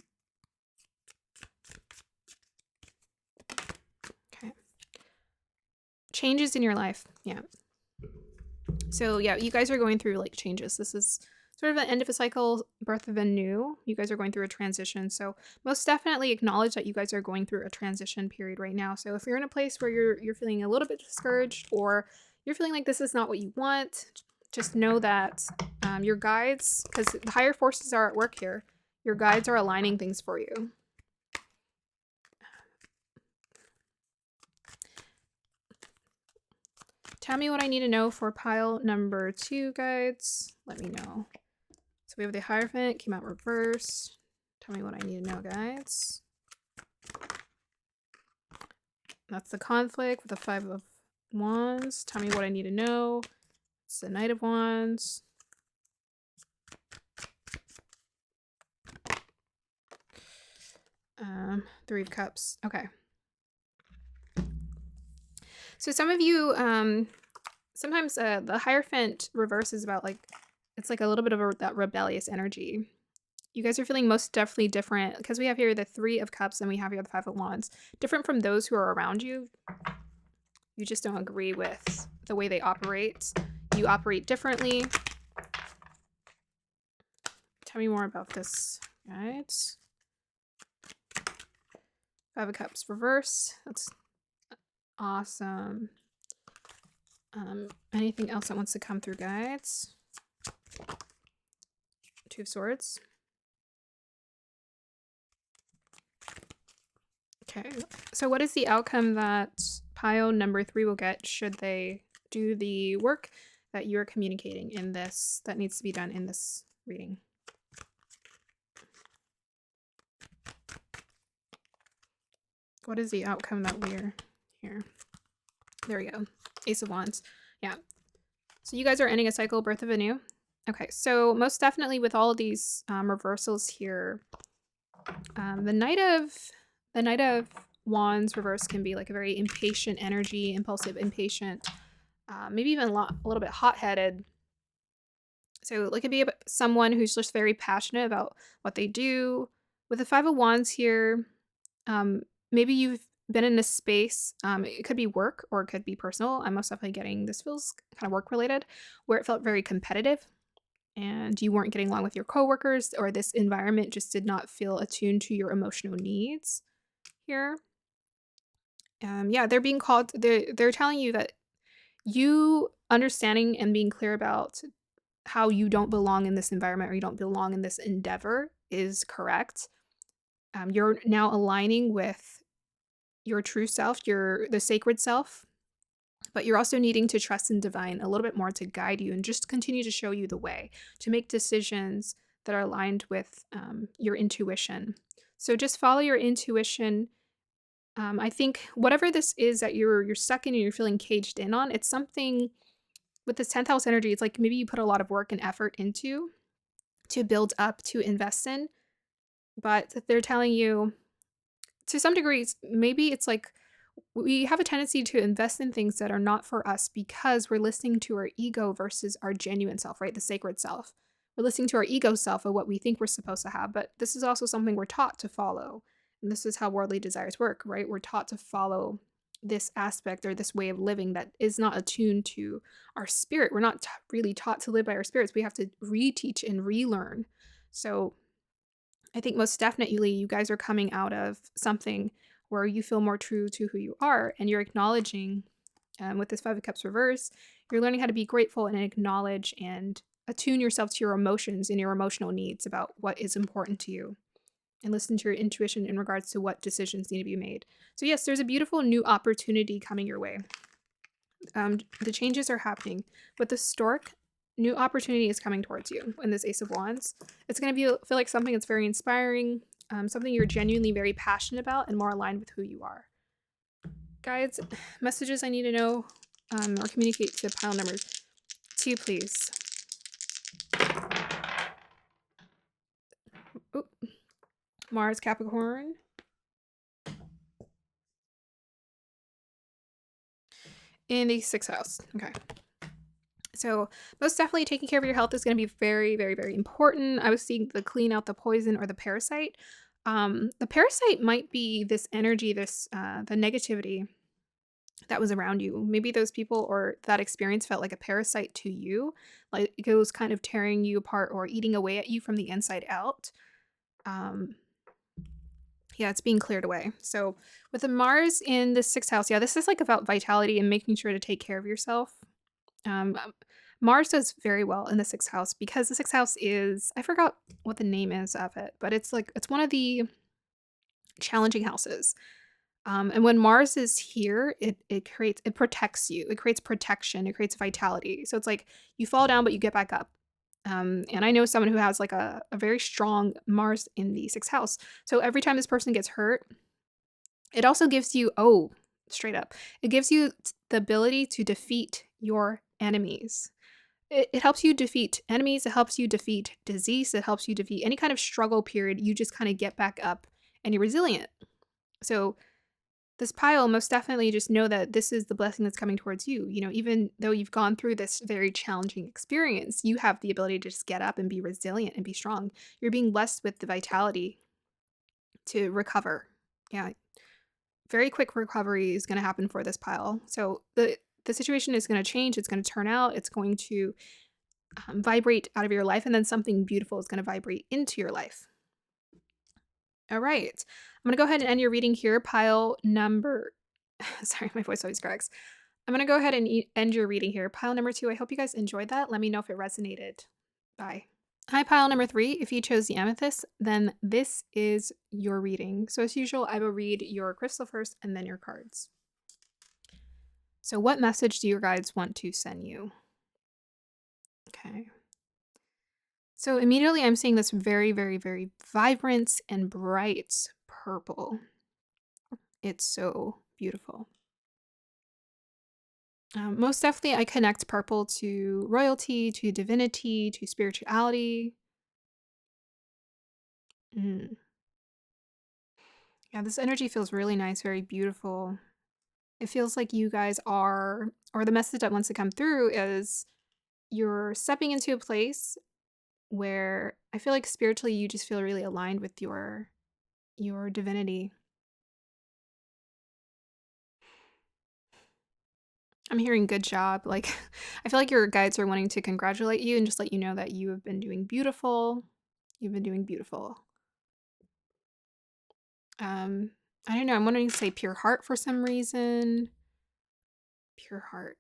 Okay. Changes in your life. Yeah. So yeah, you guys are going through like changes. This is sort of an end of a cycle, birth of a new. You guys are going through a transition. So most definitely acknowledge that you guys are going through a transition period right now. So if you're in a place where you're feeling a little bit discouraged, or you're feeling like this is not what you want, just know that your guides, because the higher forces are at work here, your guides are aligning things for you. Tell me what I need to know for pile number 2, guides. Let me know. So we have the Hierophant, came out reversed. Tell me what I need to know, guides. That's the Conflict with the 5 of Wands. Tell me what I need to know. It's the Knight of Wands. Three of Cups. Okay. So some of you, sometimes the Hierophant reverse is about like, it's like a little bit of that rebellious energy. You guys are feeling most definitely different because we have here the 3 of Cups and we have here the 5 of Wands. Different from those who are around you. You just don't agree with the way they operate. You operate differently. Tell me more about this, guys. 5 of Cups reverse. That's awesome. Anything else that wants to come through, guides? 2 of Swords. Okay, so what is the outcome that pile number 3 will get should they do the work that you're communicating in this, that needs to be done in this reading? What is the outcome that we're here? There we go. Ace of Wands. Yeah. So you guys are ending a cycle, birth of a new. Okay, so most definitely with all of these reversals here, the Knight of Wands reverse can be like a very impatient energy, impulsive, impatient, maybe even a little bit hot-headed. So it could be someone who's just very passionate about what they do. With the 5 of Wands here, maybe you've been in a space, it could be work or it could be personal. I'm most definitely getting, this feels kind of work related, where it felt very competitive and you weren't getting along with your coworkers, or this environment just did not feel attuned to your emotional needs here. Yeah, they're being called, they're telling you that you understanding and being clear about how you don't belong in this environment or you don't belong in this endeavor is correct. You're now aligning with your true self, the sacred self, but you're also needing to trust in divine a little bit more to guide you and just continue to show you the way to make decisions that are aligned with your intuition. So just follow your intuition. I think whatever this is that you're stuck in and you're feeling caged in on, it's something with this 10th house energy. It's like maybe you put a lot of work and effort into to build up, to invest in, but they're telling you to some degrees, maybe it's like we have a tendency to invest in things that are not for us because we're listening to our ego versus our genuine self, right? The sacred self. We're listening to our ego self of what we think we're supposed to have, but this is also something we're taught to follow. And this is how worldly desires work, right? We're taught to follow this aspect or this way of living that is not attuned to our spirit. We're not really taught to live by our spirits. We have to reteach and relearn. So I think most definitely you guys are coming out of something where you feel more true to who you are and you're acknowledging, with this 5 of Cups reverse, you're learning how to be grateful and acknowledge and attune yourself to your emotions and your emotional needs about what is important to you, and listen to your intuition in regards to what decisions need to be made. So yes, there's a beautiful new opportunity coming your way. The changes are happening. With the Stork, new opportunity is coming towards you in this Ace of Wands. It's going to feel like something that's very inspiring, something you're genuinely very passionate about and more aligned with who you are. Guides, messages I need to know or communicate to pile number 2, please. Mars, Capricorn. In the 6th house. Okay. So most definitely taking care of your health is going to be very, very, very important. I was seeing the clean out the poison or the parasite. The parasite might be this energy, the negativity that was around you. Maybe those people or that experience felt like a parasite to you, like it was kind of tearing you apart or eating away at you from the inside out. Um, yeah, it's being cleared away. So with the Mars in the 6th house, yeah, this is like about vitality and making sure to take care of yourself. Um, Mars does very well in the 6th house because the 6th house is, I forgot what the name is of it, but it's one of the challenging houses. And when Mars is here, it protects you. It creates protection. It creates vitality. So it's like you fall down, but you get back up. And I know someone who has like a very strong Mars in the 6th house. So every time this person gets hurt, it also gives you, straight up, it gives you the ability to defeat your enemies. It helps you defeat enemies. It helps you defeat disease. It helps you defeat any kind of struggle period. You just kind of get back up and you're resilient. So this pile, most definitely just know that this is the blessing that's coming towards you. You know, even though you've gone through this very challenging experience, you have the ability to just get up and be resilient and be strong. You're being blessed with the vitality to recover. Yeah, very quick recovery is going to happen for this pile. So the situation is going to change. It's going to turn out. It's going to vibrate out of your life, and then something beautiful is going to vibrate into your life. All right. I'm going to go ahead and end your reading here. Pile number, sorry, my voice always cracks. I'm going to go ahead and end your reading here. Pile number 2, I hope you guys enjoyed that. Let me know if it resonated. Bye. Hi, pile number 3. If you chose the amethyst, then this is your reading. So as usual, I will read your crystal first and then your cards. So what message do your guides want to send you? Okay. So immediately I'm seeing this very, very, very vibrant and bright purple. It's so beautiful. Most definitely I connect purple to royalty, to divinity, to spirituality. Mm. Yeah, this energy feels really nice, very beautiful. It feels like you guys are, or the message that wants to come through is you're stepping into a place where I feel like spiritually you just feel really aligned with your divinity. I'm hearing good job. Like I feel like your guides are wanting to congratulate you and just let you know that you have been doing beautiful. You've been doing beautiful. Um I don't know, I'm wanting to say pure heart for some reason. Pure heart.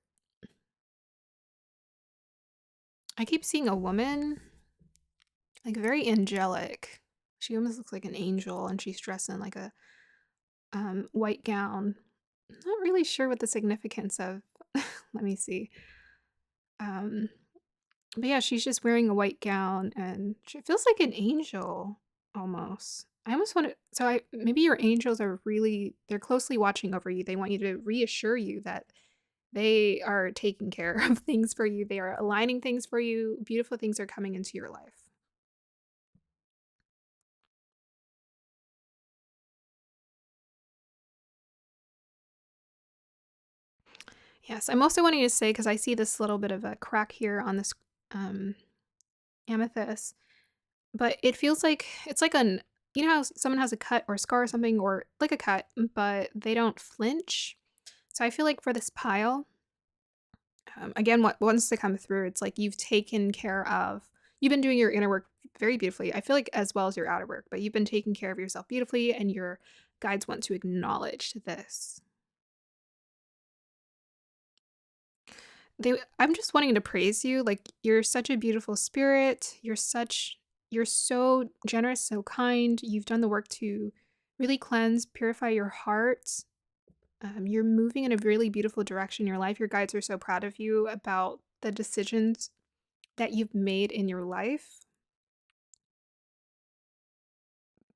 I keep seeing a woman, like very angelic. She almost looks like an angel and she's dressed in like a white gown. Not really sure what the significance of. Let me see. Um, but yeah, she's just wearing a white gown and she feels like an angel almost. I almost want to. So I maybe your angels are really they're closely watching over you. They want you to reassure you that they are taking care of things for you. They are aligning things for you. Beautiful things are coming into your life. Yes, I'm also wanting to say because I see this little bit of a crack here on this um, amethyst, but it feels like it's like you know how someone has a cut or scar or something or like a cut, but they don't flinch. So I feel like for this pile, again, what wants to come through, it's like you've taken care of, you've been doing your inner work very beautifully. I feel like as well as your outer work, but you've been taking care of yourself beautifully, and your guides want to acknowledge this. I'm just wanting to praise you. Like you're such a beautiful spirit. You're so generous, so kind. You've done the work to really cleanse, purify your heart. You're moving in a really beautiful direction in your life. Your guides are so proud of you about the decisions that you've made in your life.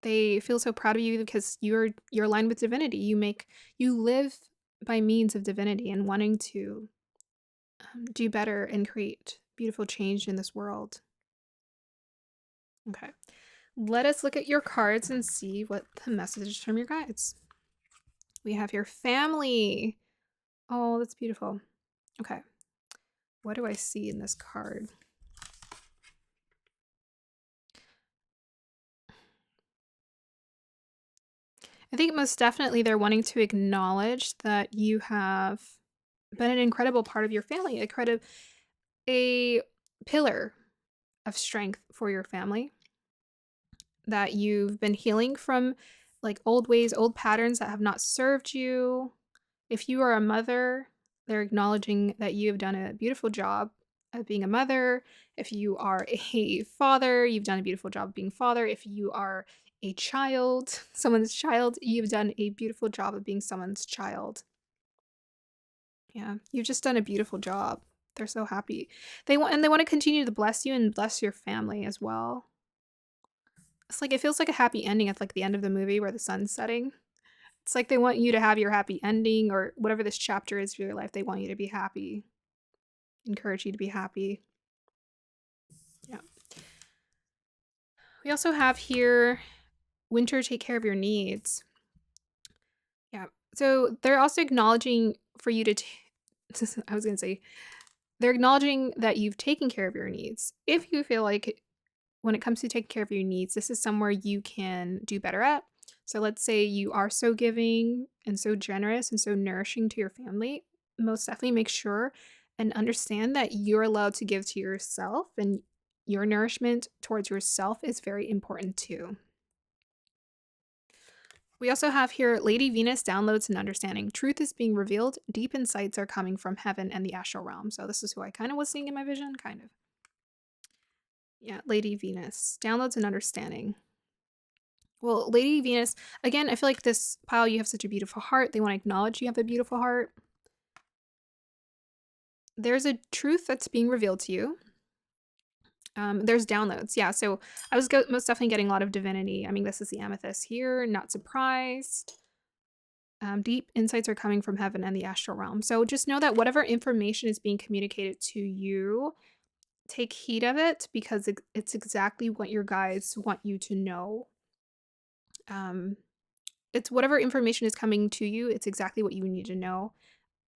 They feel so proud of you because you're aligned with divinity. You live by means of divinity and wanting to do better and create beautiful change in this world. Okay. Let us look at your cards and see what the message is from your guides. We have your family. Oh, that's beautiful. Okay. What do I see in this card? I think most definitely they're wanting to acknowledge that you have been an incredible part of your family, a pillar of strength for your family, that you've been healing from like old ways, old patterns that have not served you. If you are a mother, they're acknowledging that you have done a beautiful job of being a mother. If you are a father, you've done a beautiful job of being father. If you are a child, someone's child, you've done a beautiful job of being someone's child. Yeah, you've just done a beautiful job. They're so happy. They want to continue to bless you and bless your family as well. It's like it feels like a happy ending at like the end of the movie where the sun's setting. It's like they want you to have your happy ending, or whatever this chapter is for your life. They want you to be happy, encourage you to be happy. Yeah. We also have here winter, take care of your needs. Yeah. So they're also acknowledging for you to, I was going to say, they're acknowledging that you've taken care of your needs. If you feel like when it comes to taking care of your needs, this is somewhere you can do better at. So let's say you are so giving and so generous and so nourishing to your family. Most definitely make sure and understand that you're allowed to give to yourself, and your nourishment towards yourself is very important too. We also have here Lady Venus downloads and understanding. Truth is being revealed. Deep insights are coming from heaven and the astral realm. So this is who I kind of was seeing in my vision, kind of. Yeah, Lady Venus downloads and understanding. Well, Lady Venus, again, I feel like this pile, you have such a beautiful heart. They want to acknowledge you have a beautiful heart. There's a truth that's being revealed to you. There's downloads. Yeah, so I was most definitely getting a lot of divinity. I mean, this is the amethyst here. Not surprised. Deep insights are coming from heaven and the astral realm. So just know that whatever information is being communicated to you, take heed of it, because it's exactly what your guides want you to know. It's whatever information is coming to you, it's exactly what you need to know.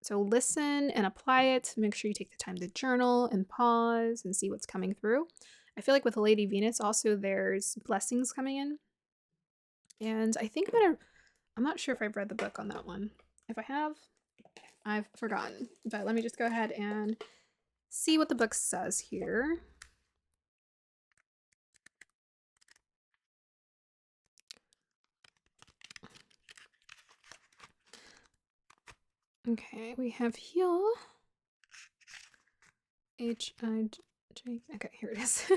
So listen and apply it. Make sure you take the time to journal and pause and see what's coming through. I feel like with Lady Venus also there's blessings coming in. And I think I'm not sure if I've read the book on that one. If I have, I've forgotten. But let me just go ahead and see what the book says here. Okay, we have here H-I-J. Okay, here it is.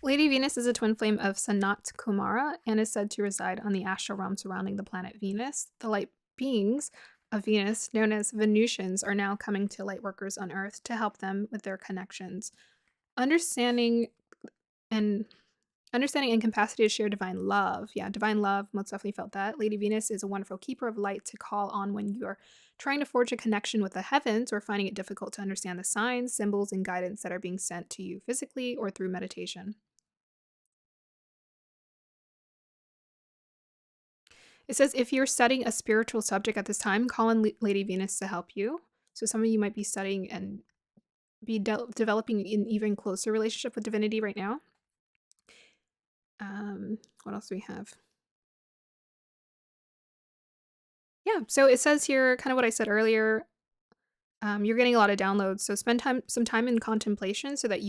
Lady Venus is a twin flame of Sanat Kumara and is said to reside on the astral realm surrounding the planet Venus. The light beings of Venus, known as Venusians, are now coming to light workers on Earth to help them with their connections. Understanding and capacity to share divine love. Yeah, divine love, most definitely felt that. Lady Venus is a wonderful keeper of light to call on when you are trying to forge a connection with the heavens or finding it difficult to understand the signs, symbols, and guidance that are being sent to you physically or through meditation. It says if you're studying a spiritual subject at this time, call on Lady Venus to help you. So some of you might be studying and be developing an even closer relationship with divinity right now. What else do we have? Yeah, so it says here kind of what I said earlier. You're getting a lot of downloads, so spend some time in contemplation so that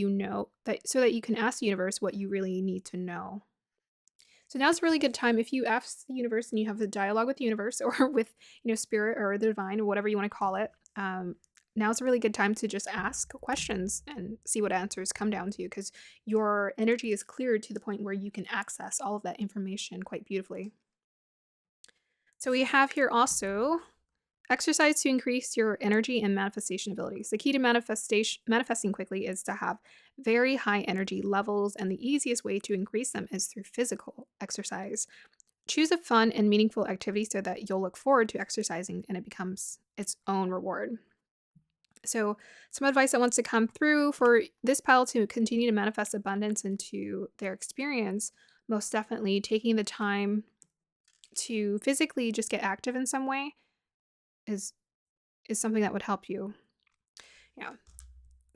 so that you can ask the universe what you really need to know. So now's a really good time if you ask the universe and you have a dialogue with the universe or with spirit or the divine or whatever you want to call it. Now's a really good time to just ask questions and see what answers come down to you, because your energy is cleared to the point where you can access all of that information quite beautifully. So we have here also exercise to increase your energy and manifestation abilities. The key to manifesting quickly is to have very high energy levels, and the easiest way to increase them is through physical exercise. Choose a fun and meaningful activity so that you'll look forward to exercising and it becomes its own reward. So, some advice that wants to come through for this pile to continue to manifest abundance into their experience. most definitely taking the time to physically just get active in some way is something that would help you. Yeah.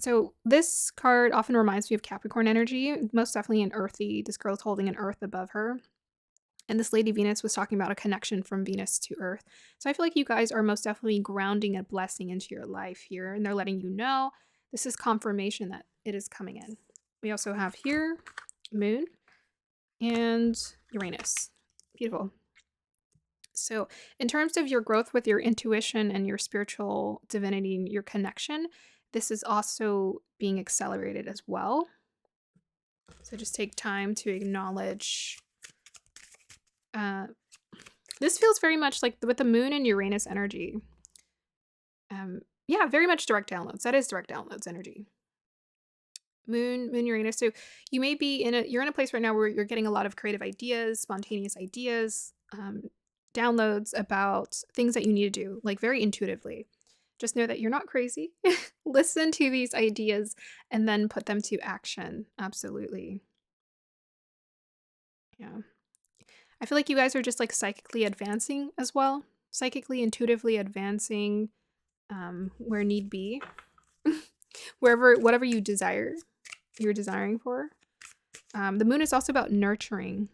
So this card often reminds me of Capricorn energy, most definitely an earthy. This girl's holding an earth above her. And this Lady Venus was talking about a connection from Venus to Earth. So I feel like you guys are most definitely grounding a blessing into your life here. And they're letting you know this is confirmation that it is coming in. We also have here Moon and Uranus. Beautiful. So in terms of your growth with your intuition and your spiritual divinity, your connection, this is also being accelerated as well. So just take time to acknowledge. This feels very much like with the Moon and Uranus energy. Yeah, very much direct downloads. That is direct downloads energy. Moon, Uranus. So you may be you're in a place right now where you're getting a lot of creative ideas, spontaneous ideas, downloads about things that you need to do, like very intuitively. Just know that you're not crazy. Listen to these ideas and then put them to action. Absolutely. Yeah. I feel like you guys are just like psychically advancing as well. Psychically, intuitively advancing where need be. Whatever you desire, you're desiring for. The moon is also about nurturing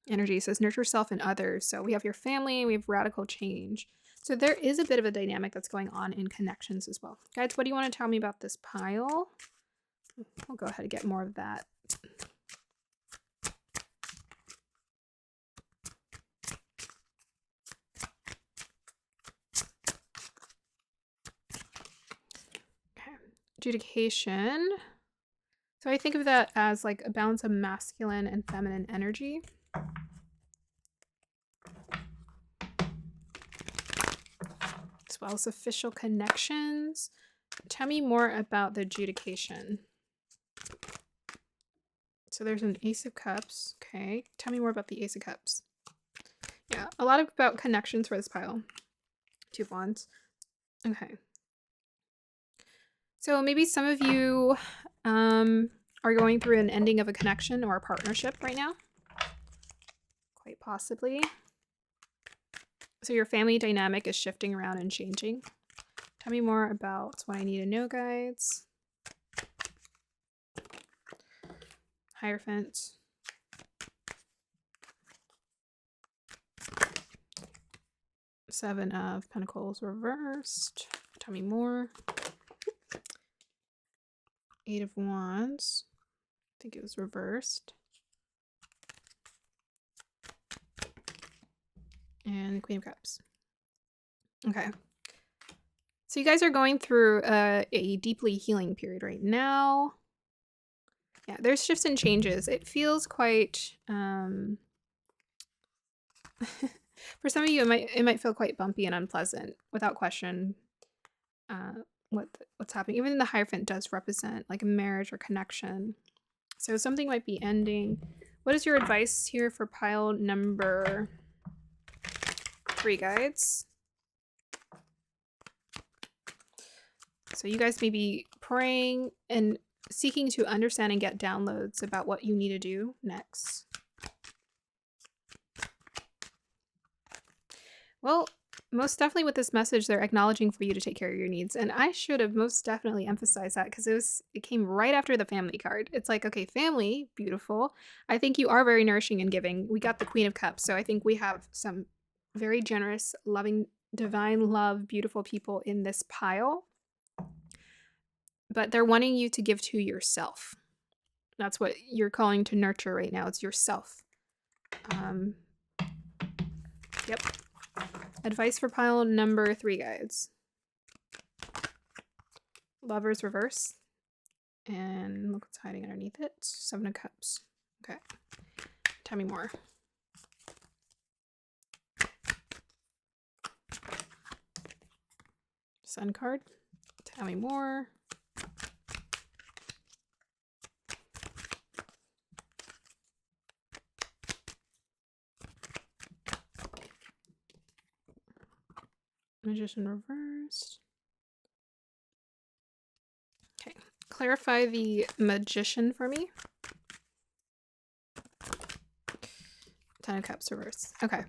energy. It says nurture self and others. So we have your family, we have radical change. So there is a bit of a dynamic that's going on in connections as well. Guys, what do you want to tell me about this pile? I'll go ahead and get more of that. Okay. Adjudication. So I think of that as like a balance of masculine and feminine energy. As well as official connections. Tell me more about the adjudication. So there's an Ace of Cups. Okay. Tell me more about the Ace of Cups. Yeah, a lot about connections for this pile. Two of Wands. Okay. So maybe some of you are going through an ending of a connection or a partnership right now. Quite possibly. So your family dynamic is shifting around and changing. Tell me more about what I need to know, guys. Hierophant. Seven of Pentacles reversed. Tell me more. Eight of Wands. I think it was reversed. And Queen of Cups. Okay. So you guys are going through a deeply healing period right now. Yeah, there's shifts and changes. It feels quite for some of you it might feel quite bumpy and unpleasant, without question. What's happening. Even the Hierophant does represent like a marriage or connection. So something might be ending. What is your advice here for pile number 3, guides? So you guys may be praying and seeking to understand and get downloads about what you need to do next. Well, most definitely with this message, they're acknowledging for you to take care of your needs. And I should have most definitely emphasized that because it came right after the family card. It's like, okay, family, beautiful. I think you are very nourishing and giving. We got the Queen of Cups. So I think we have some very generous, loving, divine love, beautiful people in this pile. But they're wanting you to give to yourself. That's what you're calling to nurture right now. It's yourself. Yep. Advice for pile number 3, guys. Lovers reverse. And look what's hiding underneath it. 7 of Cups. Okay. Tell me more. Sun card. Tell me more. Magician reversed. Okay. Clarify the Magician for me. Ten of Cups reverse. Okay.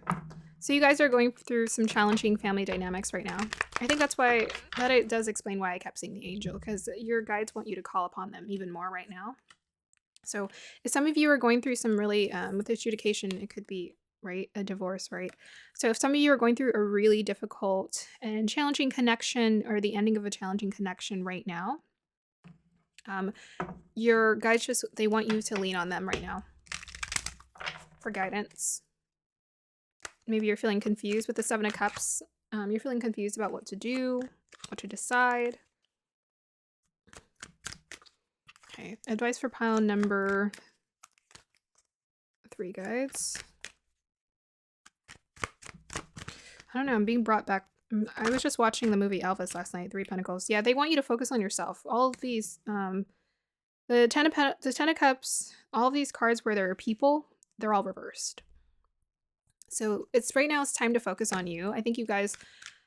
So you guys are going through some challenging family dynamics right now. I think that's why, it does explain why I kept seeing the angel, because your guides want you to call upon them even more right now. So if some of you are going through some really, with adjudication, it could be, right, a divorce, right? So if some of you are going through a really difficult and challenging connection, or the ending of a challenging connection right now, your guides they want you to lean on them right now for guidance. Maybe you're feeling confused with the Seven of Cups. You're feeling confused about what to do, what to decide. Okay, advice for pile number 3, guides. I don't know, I'm being brought back. I was just watching the movie Elvis last night, 3 Pentacles. Yeah, they want you to focus on yourself. All of these, the Ten of Cups, all of these cards where there are people, they're all reversed. So right now it's time to focus on you. I think you guys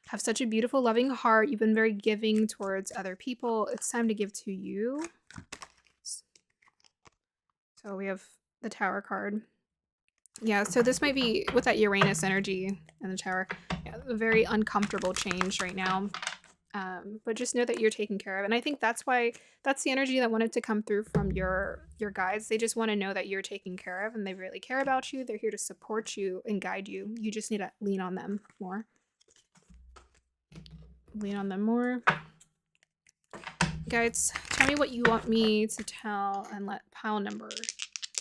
have such a beautiful, loving heart. You've been very giving towards other people. It's time to give to you. So we have the Tower card. Yeah, so this might be with that Uranus energy and the Tower. Yeah, a very uncomfortable change right now. But just know that you're taken care of. And I think that's why, that's the energy that wanted to come through from your guides. They just want to know that you're taken care of and they really care about you. They're here to support you and guide you. You just need to lean on them more. Lean on them more. Guides, tell me what you want me to tell and let pile number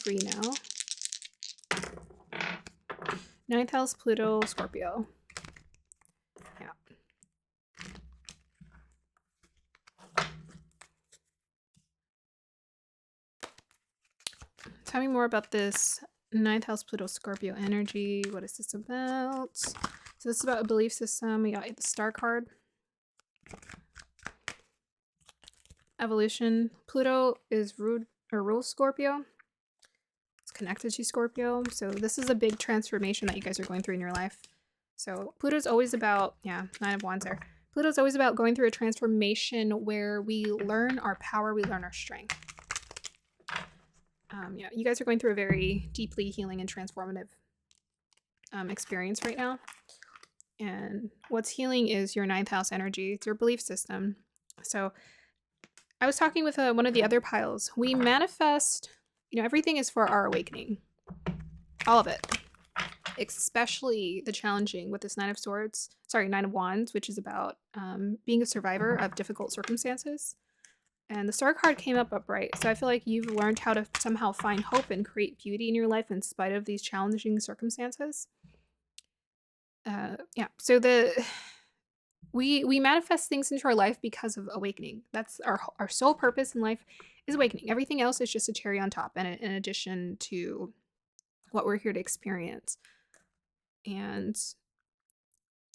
3 now. 9th house, Pluto, Scorpio. Yeah. Tell me more about this 9th house, Pluto, Scorpio energy. What is this about? So this is about a belief system. We got the Star card. Evolution. Pluto is rules Scorpio. It's connected to Scorpio. So this is a big transformation that you guys are going through in your life. So Pluto's always about, yeah, 9 of Wands there. Pluto's always about going through a transformation where we learn our power, we learn our strength. Yeah, you guys are going through a very deeply healing and transformative experience right now. And what's healing is your 9th house energy. It's your belief system. So I was talking with one of the other piles. We manifest, everything is for our awakening. All of it. Especially the challenging with this 9 of Wands, which is about being a survivor of difficult circumstances. And the Star card came up upright. So I feel like you've learned how to somehow find hope and create beauty in your life in spite of these challenging circumstances. Yeah, so we manifest things into our life because of awakening. That's our sole purpose in life, is awakening. Everything else is just a cherry on top, and in addition to what we're here to experience. And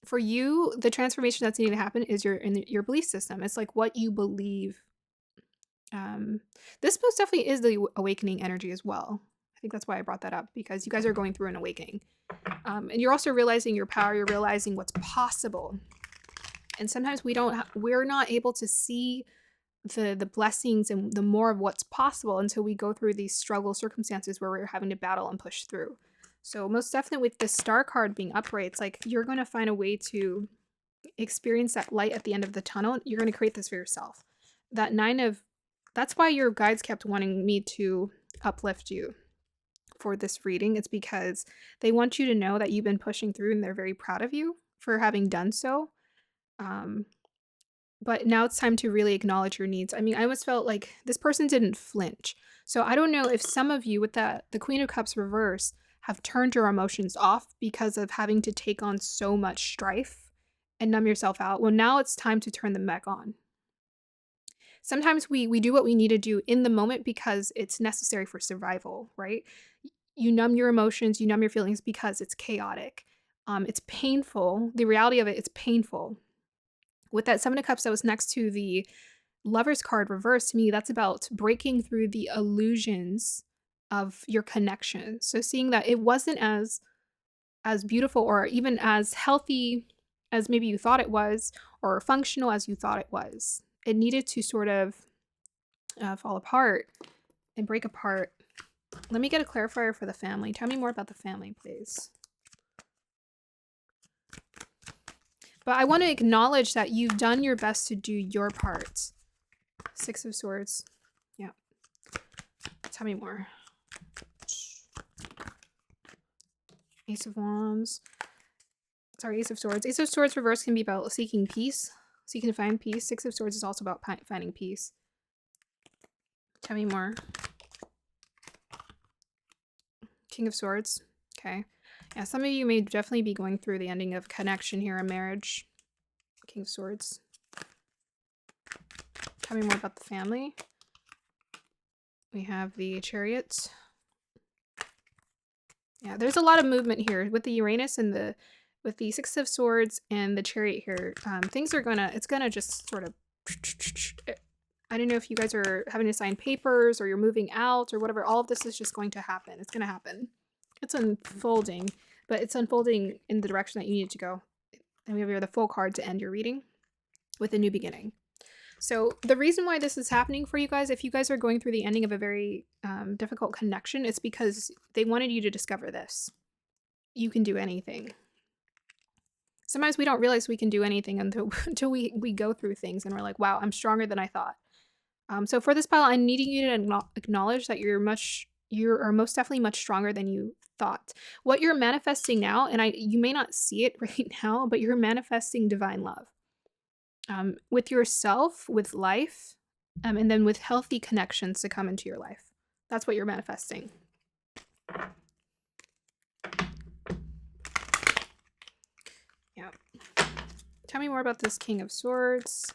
for you, the transformation that's needing to happen is your belief system. It's like what you believe. This most definitely is the awakening energy as well. I think that's why I brought that up, because you guys are going through an awakening. And you're also realizing your power. You're realizing what's possible. And sometimes we're not able to see the blessings and the more of what's possible until we go through these struggle circumstances where we're having to battle and push through. So most definitely with the Star card being upright, it's like you're going to find a way to experience that light at the end of the tunnel. You're going to create this for yourself. That's why your guides kept wanting me to uplift you for this reading. It's because they want you to know that you've been pushing through and they're very proud of you for having done so. But now it's time to really acknowledge your needs. I mean, I always felt like this person didn't flinch. So I don't know if some of you with the Queen of Cups reverse have turned your emotions off because of having to take on so much strife and numb yourself out. Well, now it's time to turn them back on. Sometimes we do what we need to do in the moment because it's necessary for survival, right? You numb your emotions, you numb your feelings because it's chaotic. It's painful. The reality of it, it's painful. With that 7 of Cups that was next to the Lover's card reversed, to me, that's about breaking through the illusions of your connection. So seeing that it wasn't as beautiful or even as healthy as maybe you thought it was, or functional as you thought it was. It needed to sort of fall apart and break apart Let me get a clarifier for the family. Tell me more about the family, please. But I want to acknowledge that you've done your best to do your part. Six of Swords. Yeah. Tell me more. Ace of Wands. Sorry, Ace of Swords. Ace of Swords reverse can be about seeking peace. Seeking to find peace. Six of Swords is also about finding peace. Tell me more. King of Swords. Okay. Yeah, some of you may definitely be going through the ending of connection here in marriage. King of Swords. Tell me more about the family. We have the Chariot. Yeah, there's a lot of movement here with the Uranus and with the Six of Swords and the Chariot here. Things are it's gonna just sort of, I don't know if you guys are having to sign papers or you're moving out or whatever. All of this is just going to happen. It's gonna happen. It's unfolding, but it's unfolding in the direction that you need to go. And we have here the Full card to end your reading with a new beginning. So the reason why this is happening for you guys, if you guys are going through the ending of a very difficult connection, it's because they wanted you to discover this. You can do anything. Sometimes we don't realize we can do anything until we go through things and we're like, wow, I'm stronger than I thought. So for this pile, I'm needing you to acknowledge that you are most definitely much stronger than you thought. What you're manifesting now, and you may not see it right now, but you're manifesting divine love. With yourself, with life, and then with healthy connections to come into your life. That's what you're manifesting. Yeah. Tell me more about this King of Swords.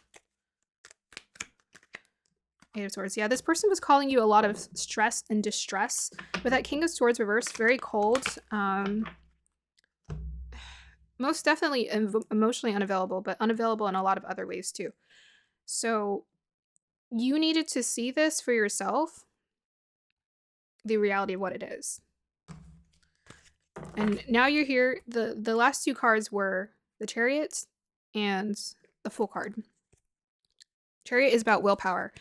Eight of Swords. Yeah, this person was calling you a lot of stress and distress. With that King of Swords reverse, very cold. Most definitely emotionally unavailable, but unavailable in a lot of other ways too. So you needed to see this for yourself, the reality of what it is. And now you're here. The last two cards were the Chariot and the Fool card. Chariot is about willpower.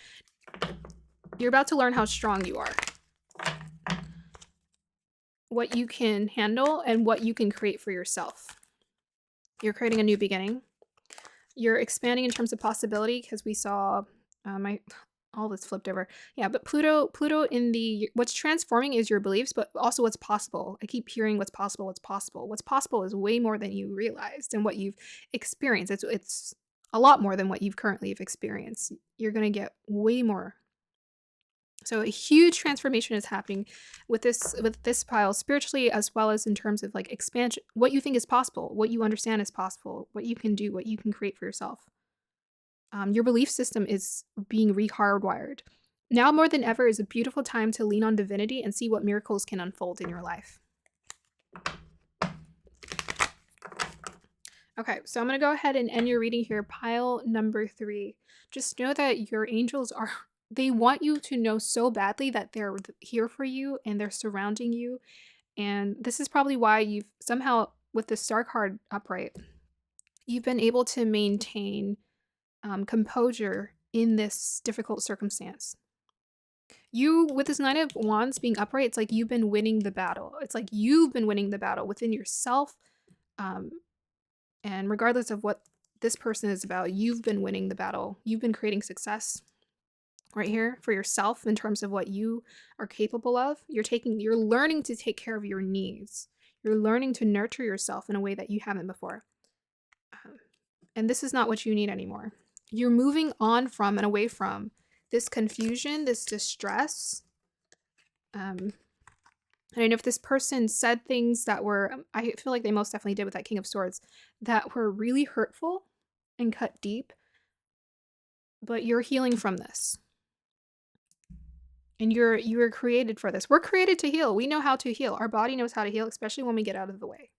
You're about to learn how strong you are. What you can handle and what you can create for yourself. You're creating a new beginning. You're expanding in terms of possibility because we saw all this flipped over. Yeah, but Pluto what's transforming is your beliefs, but also what's possible. I keep hearing what's possible, what's possible. What's possible is way more than you realized and what you've experienced. It's a lot more than what you've currently experienced. You're going to get way more. So a huge transformation is happening with this pile, spiritually as well as in terms of like expansion, what you think is possible, what you understand is possible, what you can do, what you can create for yourself. Your belief system is being rehardwired. Now more than ever is a beautiful time to lean on divinity and see what miracles can unfold in your life. Okay, so I'm going to go ahead and end your reading here. Pile number 3. Just know that your angels they want you to know so badly that they're here for you and they're surrounding you. And this is probably why you've somehow, with the Star card upright, you've been able to maintain composure in this difficult circumstance. With this Nine of Wands being upright, it's like you've been winning the battle. It's like you've been winning the battle within yourself. And regardless of what this person is about, you've been winning the battle. You've been creating success right here for yourself in terms of what you are capable of. You're learning to take care of your needs. You're learning to nurture yourself in a way that you haven't before. And this is not what you need anymore. You're moving on from and away from this confusion, this distress. And I know if this person said things that were, I feel like they most definitely did with that King of Swords, that were really hurtful and cut deep. But you're healing from this. And you were created for this. We're created to heal. We know how to heal. Our body knows how to heal, especially when we get out of the way.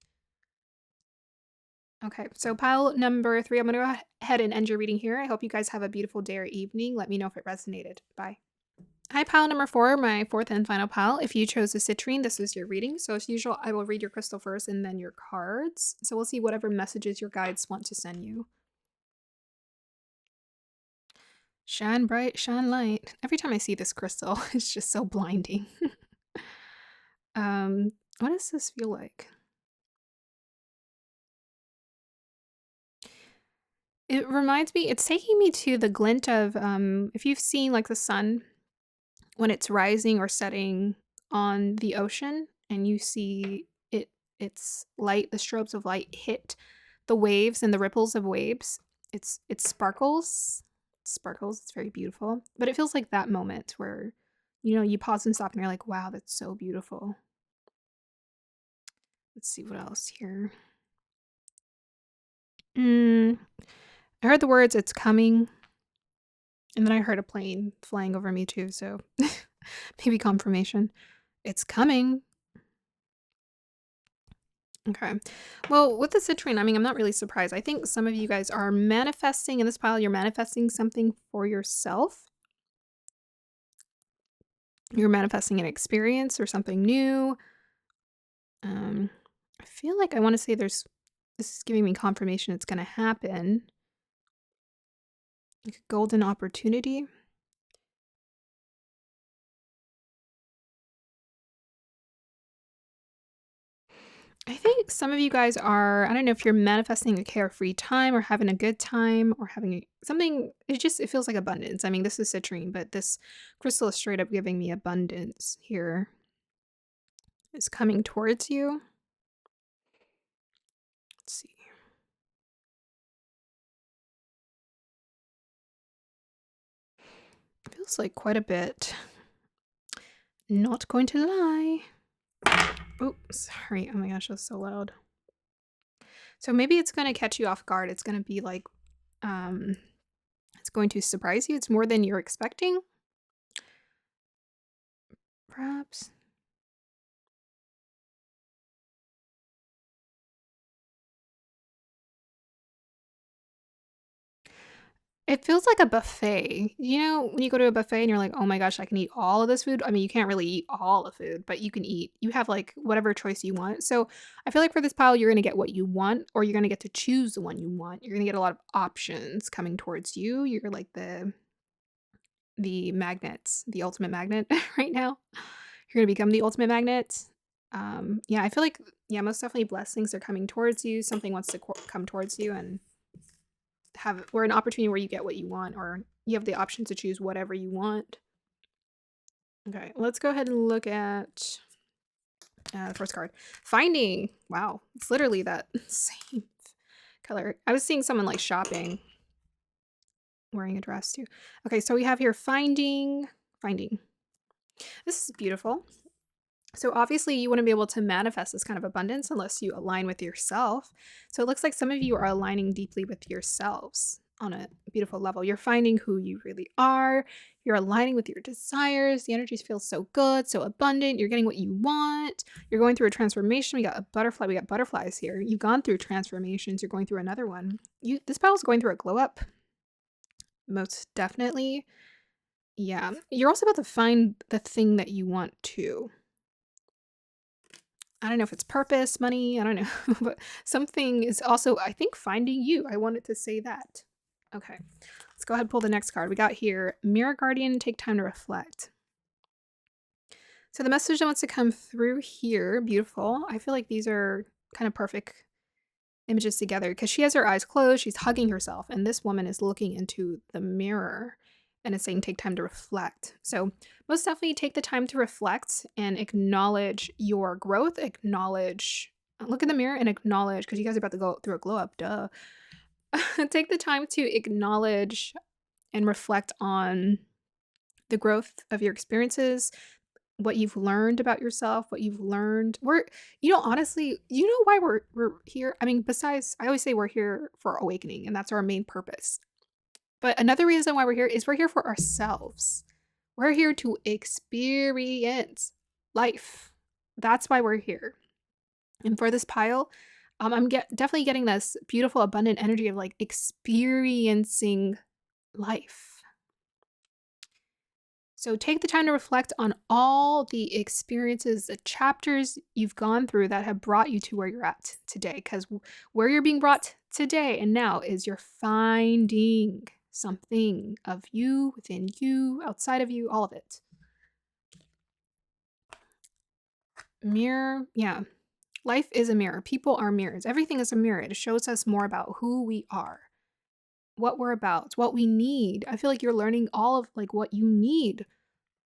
Okay, so pile number 3, I'm going to go ahead and end your reading here. I hope you guys have a beautiful day or evening. Let me know if it resonated. Bye. Hi, pile number 4, my 4th and final pile. If you chose a citrine, this is your reading. So as usual, I will read your crystal first and then your cards. So we'll see whatever messages your guides want to send you. Shine bright, shine light. Every time I see this crystal, it's just so blinding. What does this feel like? It reminds me, it's taking me to the glint of, if you've seen like the sun when it's rising or setting on the ocean and you see its light, the strobes of light hit the waves and the ripples of waves. It sparkles. Sparkles. It's very beautiful. But it feels like that moment where, you pause and stop and you're like, wow, that's so beautiful. Let's see what else here. I heard the words, it's coming. And then I heard a plane flying over me too, so maybe confirmation. It's coming. Okay. Well, with the citrine, I mean, I'm not really surprised. I think some of you guys are manifesting in this pile, you're manifesting something for yourself. You're manifesting an experience or something new. I feel like I want to say this is giving me confirmation it's going to happen. Like a golden opportunity. I think some of you guys are, I don't know if you're manifesting a carefree time or having a good time or having something, it feels like abundance. I mean, this is citrine, but this crystal is straight up giving me abundance here. It's coming towards you. Let's see. Feels like quite a bit. Not going to lie. Oh, sorry. Oh my gosh, that's so loud. So maybe it's going to catch you off guard. It's going to be like, it's going to surprise you. It's more than you're expecting. Perhaps. It feels like a buffet. You know, when you go to a buffet and you're like, oh my gosh, I can eat all of this food. I mean, you can't really eat all the food, but you have like whatever choice you want. So I feel like for this pile, you're going to get what you want, or you're going to get to choose the one you want. You're going to get a lot of options coming towards you. You're like the magnets, the ultimate magnet right now. You're going to become the ultimate magnet. Yeah, I feel like, yeah, most definitely blessings are coming towards you. Something wants to come towards you and or an opportunity where you get what you want, or you have the option to choose whatever you want. Okay, let's go ahead and look at the first card. Finding. Wow, it's literally that same color. I was seeing someone like shopping, wearing a dress too. Okay, so we have here finding. This is beautiful. So obviously you wouldn't be able to manifest this kind of abundance unless you align with yourself. So it looks like some of you are aligning deeply with yourselves on a beautiful level. You're finding who you really are. You're aligning with your desires. The energies feel so good, so abundant. You're getting what you want. You're going through a transformation. We got a butterfly. We got butterflies here. You've gone through transformations. You're going through another one. This battle's going through a glow up. Most definitely. Yeah. You're also about to find the thing that you want too. I don't know if it's purpose, money, I don't know, but something is also, I think, finding you. I wanted to say that. Okay, let's go ahead and pull the next card. We got here, Mirror Guardian, take time to reflect. So the message that wants to come through here, beautiful. I feel like these are kind of perfect images together because she has her eyes closed, she's hugging herself, and this woman is looking into the mirror and it's saying take time to reflect. So most definitely take the time to reflect and acknowledge your growth, look in the mirror and acknowledge, because you guys are about to go through a glow up, duh. Take the time to acknowledge and reflect on the growth of your experiences, what you've learned about yourself, what you've learned. Honestly, why we're here? I mean, besides, I always say we're here for awakening, and that's our main purpose. But another reason why we're here for ourselves. We're here to experience life. That's why we're here. And for this pile, I'm definitely getting this beautiful, abundant energy of like experiencing life. So take the time to reflect on all the experiences, the chapters you've gone through that have brought you to where you're at today. Because where you're being brought today and now is you're finding something of you, within you, outside of you, all of it. Mirror, yeah. Life is a mirror. People are mirrors. Everything is a mirror. It shows us more about who we are, what we're about, what we need. I feel like you're learning all of like what you need,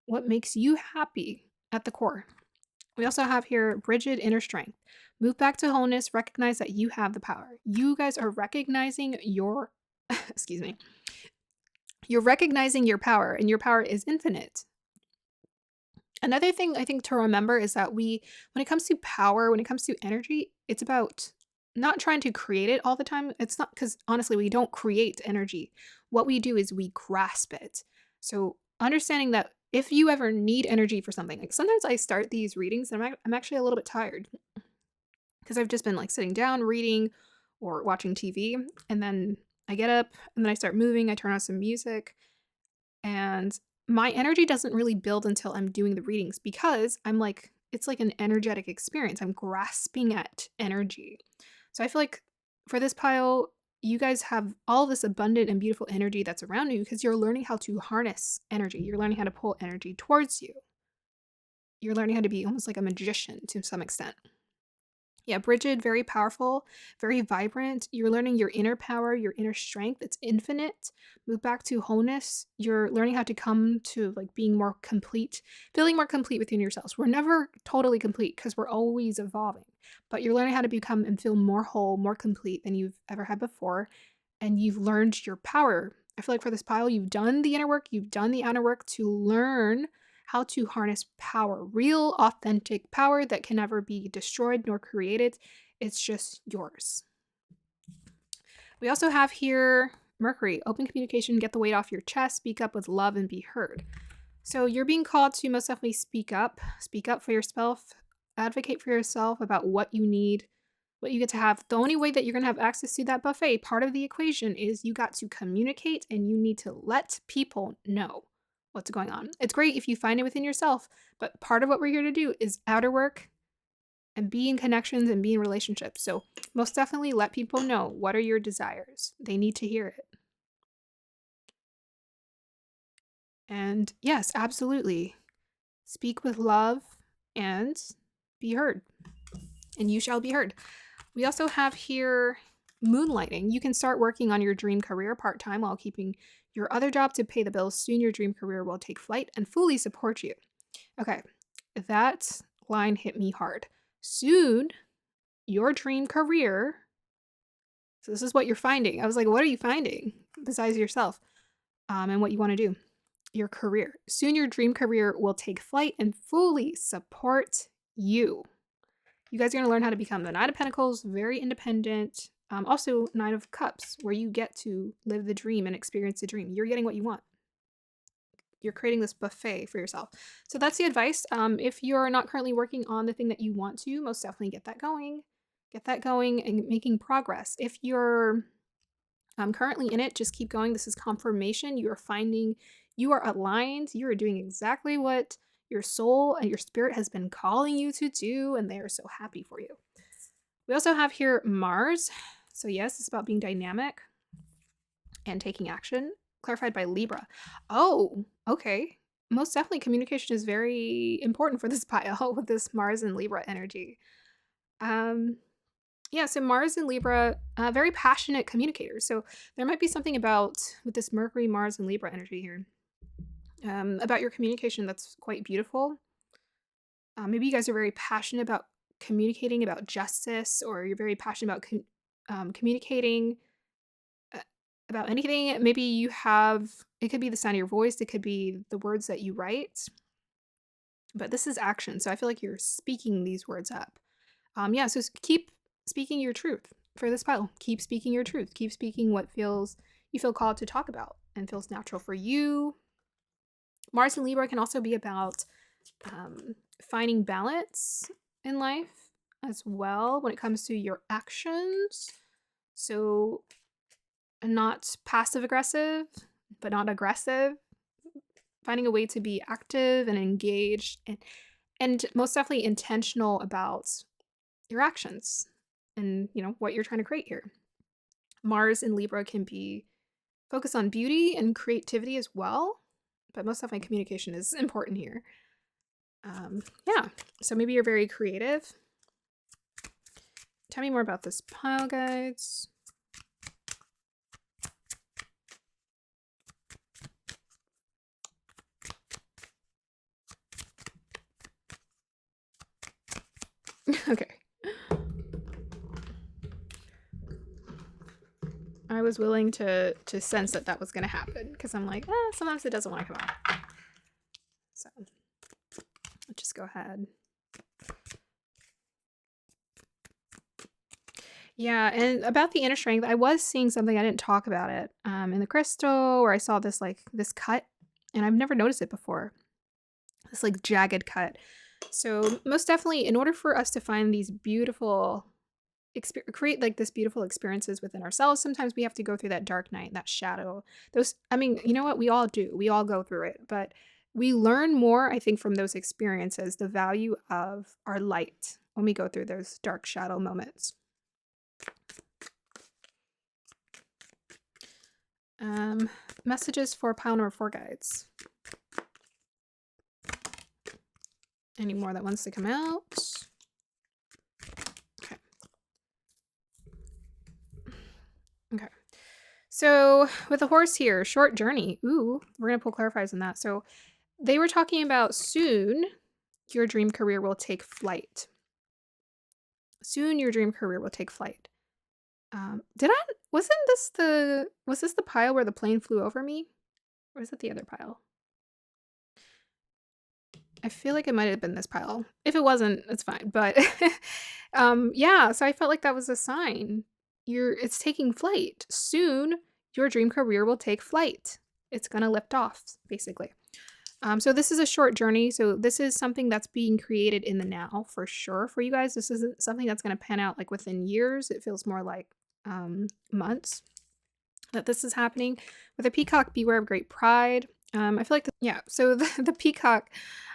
what makes you happy at the core. We also have here Bridget inner strength. Move back to wholeness, recognize that you have the power. You guys are recognizing your excuse me. You're recognizing your power and your power is infinite. Another thing I think to remember is that when it comes to power, when it comes to energy, it's about not trying to create it all the time. It's not because honestly, we don't create energy. What we do is we grasp it. So understanding that if you ever need energy for something, like sometimes I start these readings and I'm actually a little bit tired because I've just been like sitting down reading or watching TV. And then I get up and then I start moving. I turn on some music and my energy doesn't really build until I'm doing the readings because I'm like, it's like an energetic experience. I'm grasping at energy. So I feel like for this pile, you guys have all this abundant and beautiful energy that's around you because you're learning how to harness energy. You're learning how to pull energy towards you. You're learning how to be almost like a magician to some extent. Yeah, Bridget, very powerful, very vibrant. You're learning your inner power, your inner strength. It's infinite. Move back to wholeness. You're learning how to come to like being more complete, feeling more complete within yourselves. We're never totally complete because we're always evolving, but you're learning how to become and feel more whole, more complete than you've ever had before. And you've learned your power. I feel like for this pile, you've done the inner work, you've done the outer work to learn how to harness power, real, authentic power that can never be destroyed nor created. It's just yours. We also have here Mercury, open communication, get the weight off your chest, speak up with love, and be heard. So you're being called to most definitely speak up for yourself, advocate for yourself about what you need, what you get to have. The only way that you're going to have access to that buffet, part of the equation is you got to communicate and you need to let people know what's going on. It's great if you find it within yourself, but part of what we're here to do is outer work and be in connections and be in relationships. So most definitely let people know what are your desires. They need to hear it. And yes, absolutely. Speak with love and be heard. And you shall be heard. We also have here moonlighting. You can start working on your dream career part-time while keeping your other job to pay the bills. Soon your dream career will take flight and fully support you. Okay, that line hit me hard. Soon your dream career. So this is what you're finding. I was like, what are you finding besides yourself and what you want to do? Your career. Soon your dream career will take flight and fully support you. You guys are going to learn how to become the Knight of Pentacles, very independent. Also, Knight of Cups, where you get to live the dream and experience the dream. You're getting what you want. You're creating this buffet for yourself. So that's the advice. If you're not currently working on the thing that you want to, most definitely get that going. Get that going and making progress. If you're currently in it, just keep going. This is confirmation. You are finding you are aligned. You are doing exactly what your soul and your spirit has been calling you to do, and they are so happy for you. We also have here Mars. So yes, it's about being dynamic and taking action, clarified by Libra. Oh, okay. Most definitely communication is very important for this pile with this Mars and Libra energy. Yeah, so Mars and Libra, very passionate communicators. So there might be something about with this Mercury, Mars, and Libra energy here about your communication that's quite beautiful. Maybe you guys are very passionate about communicating about justice, or you're very passionate about communicating uh, about anything. Maybe you have, it could be the sound of your voice, it could be the words that you write, but this is action. So I feel like you're speaking these words up. Yeah, so keep speaking your truth for this pile. Keep speaking your truth. Keep speaking what you feel called to talk about and feels natural for you. Mars and Libra can also be about finding balance in life as well when it comes to your actions. So not passive aggressive, but not aggressive. Finding a way to be active and engaged and most definitely intentional about your actions and what you're trying to create here. Mars in Libra can be focused on beauty and creativity as well, but most definitely communication is important here. Yeah, so maybe you're very creative. Tell me more about this pile, guys. Okay. I was willing to sense that that was going to happen because I'm like, sometimes it doesn't want to come out. So let's just go ahead. Yeah, and about the inner strength, I was seeing something, I didn't talk about it, in the crystal where I saw this this cut, and I've never noticed it before. This like jagged cut. So most definitely, in order for us to find these beautiful create like this beautiful experiences within ourselves, sometimes we have to go through that dark night, that shadow. Those, I mean, you know what? We all do. We all go through it, but we learn more, I think, from those experiences, the value of our light when we go through those dark shadow moments. Messages for pile number 4 guides. Any more that wants to come out? Okay. Okay. So with the horse here, short journey. Ooh, we're going to pull clarifiers on that. So they were talking about soon your dream career will take flight. Soon your dream career will take flight. Was this the pile where the plane flew over me? Or is it the other pile? I feel like it might have been this pile. If it wasn't, it's fine. But yeah, so I felt like that was a sign. It's taking flight. Soon your dream career will take flight. It's gonna lift off, basically. So this is a short journey. So this is something that's being created in the now for sure for you guys. This isn't something that's gonna pan out like within years. It feels more like months that this is happening. With a peacock, beware of great pride. I feel like, yeah, so the peacock,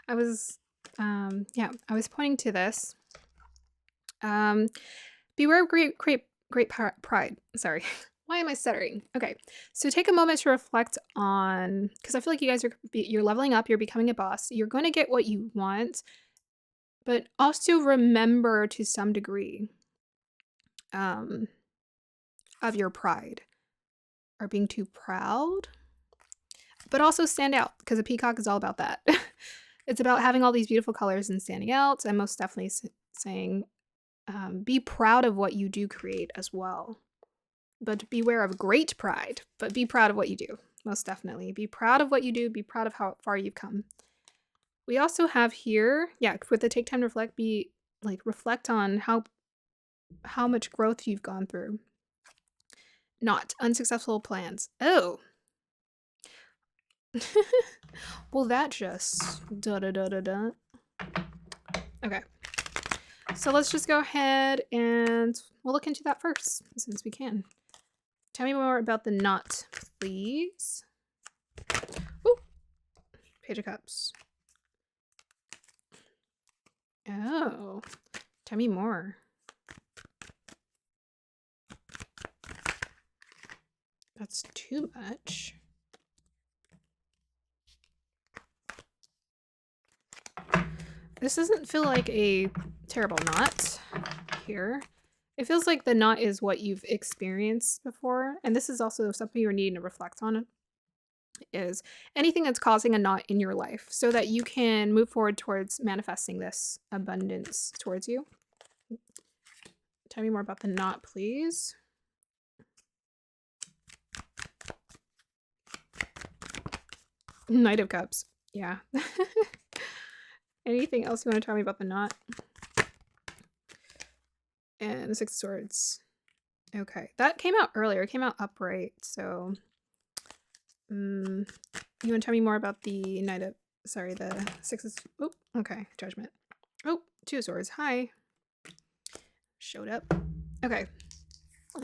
I was pointing to this. Beware of great pride. Sorry. Why am I stuttering? Okay, so take a moment to reflect on, because I feel like you guys you're leveling up, you're becoming a boss. You're going to get what you want, but also remember to some degree of your pride or being too proud, but also stand out, because a peacock is all about that. It's about having all these beautiful colors and standing out. I'm most definitely saying be proud of what you do create as well. But beware of great pride, but be proud of what you do. Most definitely. Be proud of what you do. Be proud of how far you've come. We also have here, yeah, with the take time to reflect, reflect on how much growth you've gone through. Not unsuccessful plans. Oh. Well, that just da-da-da-da-da. Okay. So let's just go ahead and we'll look into that first, since we can. Tell me more about the knot, please. Ooh. Page of Cups. Oh. Tell me more. That's too much. This doesn't feel like a terrible knot here. It feels like the knot is what you've experienced before. And this is also something you're needing to reflect on, is anything that's causing a knot in your life so that you can move forward towards manifesting this abundance towards you. Tell me more about the knot, please. Knight of Cups. Yeah. Anything else you want to tell me about the knot? And the Six of Swords. Okay, that came out earlier. It came out upright. So, you want to tell me more about the the Six of... Oh, okay, Judgment. Oh, Two of Swords. Hi. Showed up. Okay.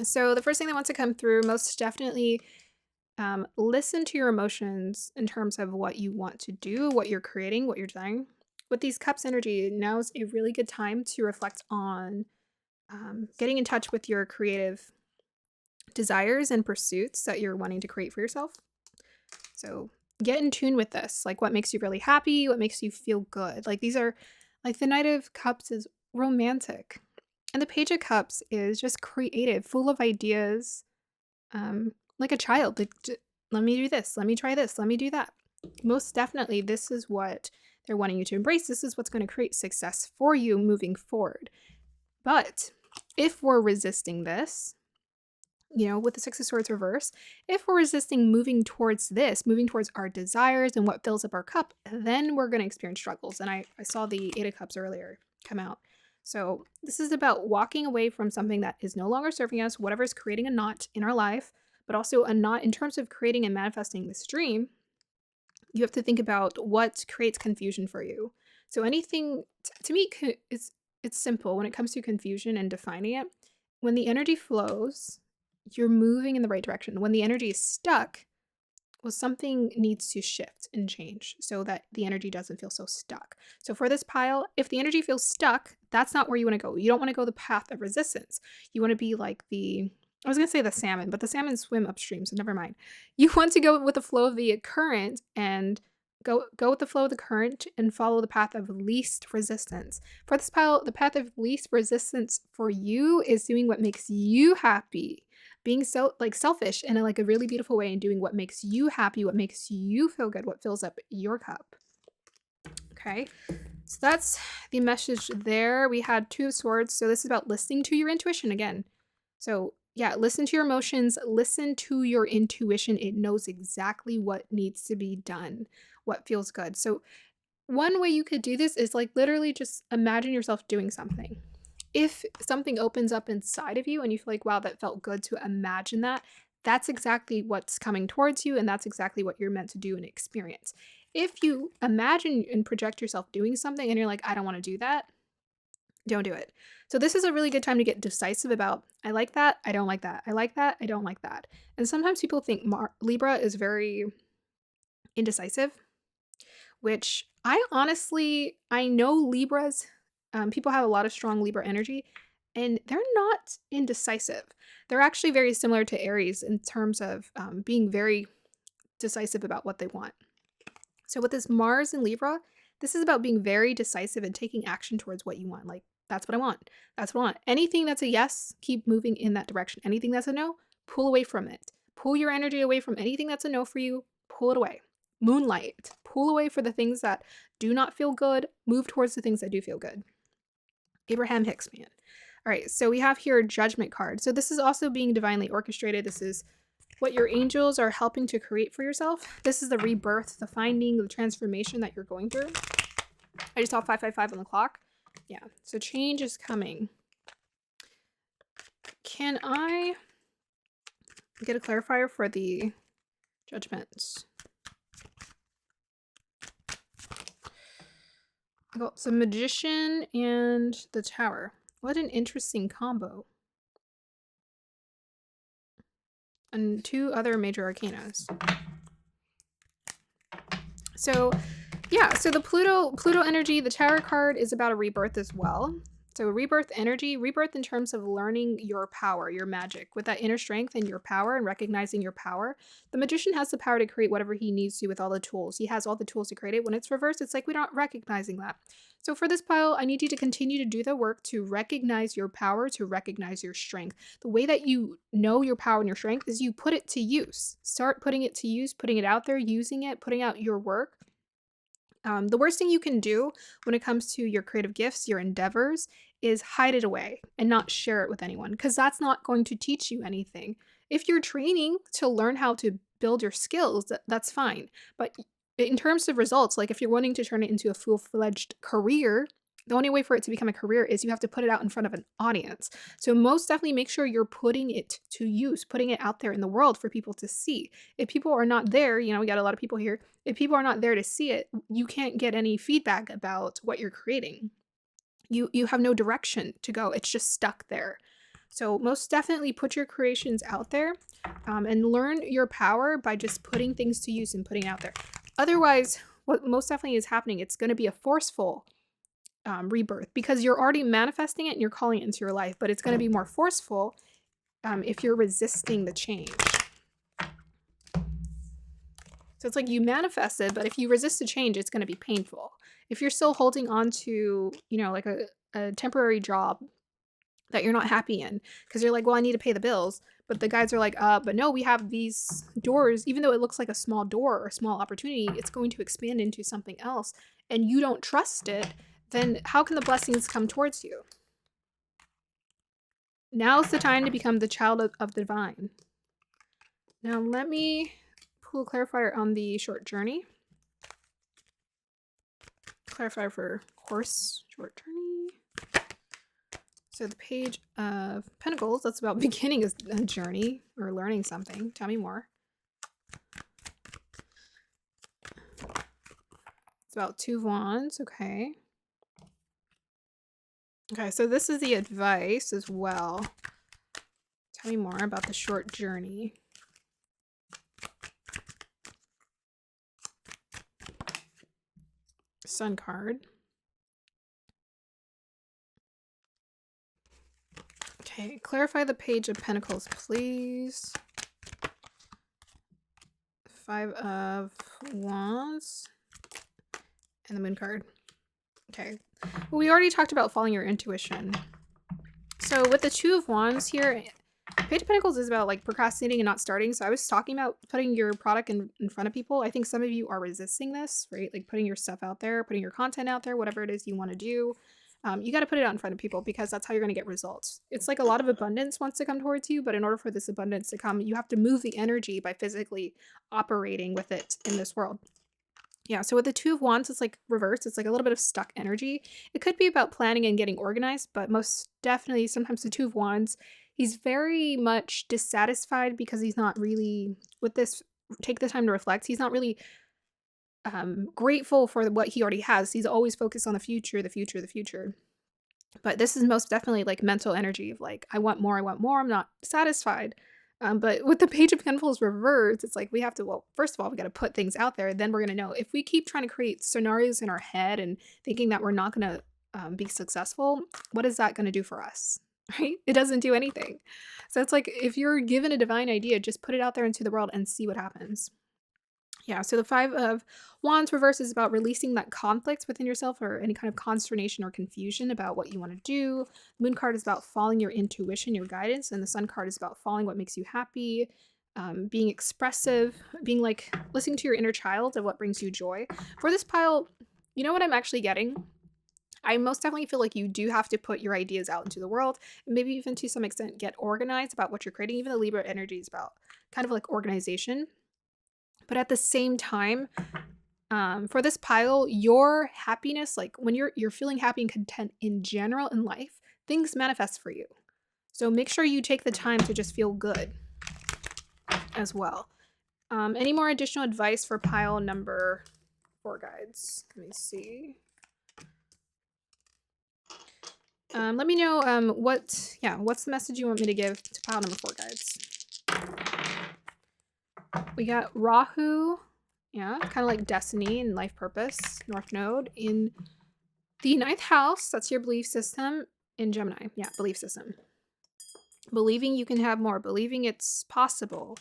So the first thing that wants to come through, most definitely, listen to your emotions in terms of what you want to do, what you're creating, what you're desiring. With these cups energy, now is a really good time to reflect on getting in touch with your creative desires and pursuits that you're wanting to create for yourself. So get in tune with this. Like, what makes you really happy? What makes you feel good? Like, these are, like, the Knight of Cups is romantic. And the Page of Cups is just creative, full of ideas, like a child. Like, let me do this. Let me try this. Let me do that. Most definitely, this is what they're wanting you to embrace. This is what's going to create success for you moving forward. But if we're resisting this, with the Six of Swords reverse, if we're resisting moving towards this, moving towards our desires and what fills up our cup, then we're going to experience struggles. And I saw the Eight of Cups earlier come out. So this is about walking away from something that is no longer serving us, whatever is creating a knot in our life, but also a knot in terms of creating and manifesting this dream. You have to think about what creates confusion for you. So anything, to me, it's simple when it comes to confusion and defining it. When the energy flows, you're moving in the right direction. When the energy is stuck, well, something needs to shift and change so that the energy doesn't feel so stuck. So for this pile, if the energy feels stuck, that's not where you want to go. You don't want to go the path of resistance. You want to be like I was going to say the salmon, but the salmon swim upstream, so never mind. You want to go with the flow of the current and go with the flow of the current and follow the path of least resistance. For this pile, the path of least resistance for you is doing what makes you happy. Being selfish in a really beautiful way and doing what makes you happy, what makes you feel good, what fills up your cup. Okay, so that's the message there. We had Two of Swords, so this is about listening to your intuition again. So yeah, listen to your emotions, listen to your intuition. It knows exactly what needs to be done, what feels good. So one way you could do this is literally just imagine yourself doing something. If something opens up inside of you and you feel like, wow, that felt good to imagine that, that's exactly what's coming towards you, and that's exactly what you're meant to do and experience. If you imagine and project yourself doing something and you're like, I don't want to do that, don't do it. So this is a really good time to get decisive about, I like that, I don't like that. I like that, I don't like that. And sometimes people think Libra is very indecisive, which I know Libras, people have a lot of strong Libra energy, and they're not indecisive. They're actually very similar to Aries in terms of being very decisive about what they want. So with this Mars in Libra, this is about being very decisive and taking action towards what you want. Like, that's what I want. That's what I want. Anything that's a yes, keep moving in that direction. Anything that's a no, pull away from it. Pull your energy away from anything that's a no for you. Pull it away. Moonlight. Pull away for the things that do not feel good. Move towards the things that do feel good. Abraham Hicks, man. All right, so we have here a Judgment card. So this is also being divinely orchestrated. This is what your angels are helping to create for yourself. This is the rebirth, the finding, the transformation that you're going through. I just saw 555 on the clock. Yeah, so change is coming. Can I get a clarifier for the Judgments? I got the Magician and the Tower. What an interesting combo. And two other major arcanas. So yeah, so the Pluto energy, the Tower card is about a rebirth as well. So rebirth energy, rebirth in terms of learning your power, your magic, with that inner strength and your power and recognizing your power. The Magician has the power to create whatever he needs to with all the tools. He has all the tools to create it. When it's reversed, it's like we're not recognizing that. So for this pile, I need you to continue to do the work to recognize your power, to recognize your strength. The way that you know your power and your strength is you put it to use. Start putting it to use, putting it out there, using it, putting out your work. The worst thing you can do when it comes to your creative gifts, your endeavors, is hide it away and not share it with anyone, because that's not going to teach you anything. If you're training to learn how to build your skills, that's fine. But in terms of results, like if you're wanting to turn it into a full-fledged career, the only way for it to become a career is you have to put it out in front of an audience. So most definitely make sure you're putting it to use, putting it out there in the world for people to see. If people are not there, we got a lot of people here. If people are not there to see it, you can't get any feedback about what you're creating. You have no direction to go. It's just stuck there. So most definitely put your creations out there and learn your power by just putting things to use and putting it out there. Otherwise, what most definitely is happening, it's going to be a forceful rebirth, because you're already manifesting it and you're calling it into your life, but it's going to be more forceful if you're resisting the change. So it's like you manifested, but if you resist the change, it's going to be painful. If you're still holding on to, you know, like a temporary job that you're not happy in because you're like, well, I need to pay the bills. But the guys are like, but no, we have these doors. Even though it looks like a small door or a small opportunity, it's going to expand into something else and you don't trust it. Then how can the blessings come towards you? Now's the time to become the child of the divine. Now let me pull a clarifier on the short journey. Clarifier for course short journey. So the Page of Pentacles, that's about beginning a journey or learning something. Tell me more. It's about 2 of Wands. Okay. Okay, so this is the advice as well. Tell me more about the short journey. Sun card. Okay, clarify the Page of Pentacles, please. 5 of Wands. And the Moon card. Okay. Well, we already talked about following your intuition. So with the 2 of Wands here, Page of Pentacles is about like procrastinating and not starting. So I was talking about putting your product in front of people. I think some of you are resisting this, right? Like putting your stuff out there, putting your content out there, whatever it is you want to do. You got to put it out in front of people because that's how you're going to get results. It's like a lot of abundance wants to come towards you, but in order for this abundance to come, you have to move the energy by physically operating with it in this world. Yeah, so with the 2 of Wands, it's like reverse. It's like a little bit of stuck energy. It could be about planning and getting organized, but most definitely sometimes the 2 of Wands, he's very much dissatisfied because he's not really, with this, take the time to reflect, he's not really grateful for what he already has. He's always focused on the future, the future, the future. But this is most definitely like mental energy of like, I want more, I'm not satisfied. But with the Page of Pentacles reversed, it's like we have to, well, first of all, we got to put things out there. Then we're going to know. If we keep trying to create scenarios in our head and thinking that we're not going to be successful, what is that going to do for us? Right? It doesn't do anything. So it's like if you're given a divine idea, just put it out there into the world and see what happens. Yeah, so the 5 of Wands reverse is about releasing that conflict within yourself or any kind of consternation or confusion about what you want to do. The Moon card is about following your intuition, your guidance, and the Sun card is about following what makes you happy, being expressive, being like listening to your inner child of what brings you joy. For this pile, you know what I'm actually getting? I most definitely feel like you do have to put your ideas out into the world, and maybe even to some extent get organized about what you're creating. Even the Libra energy is about kind of like organization. But at the same time, for this pile, your happiness, like when you're feeling happy and content in general in life, things manifest for you. So make sure you take the time to just feel good as well. Any more additional advice for pile number 4 guides? Let me see. Let me know what's the message you want me to give to pile number 4 guides. We got Rahu, yeah, kind of like destiny and life purpose, North Node in the 9th house. That's your belief system in Gemini. Yeah, belief system. Believing you can have more, believing it's possible.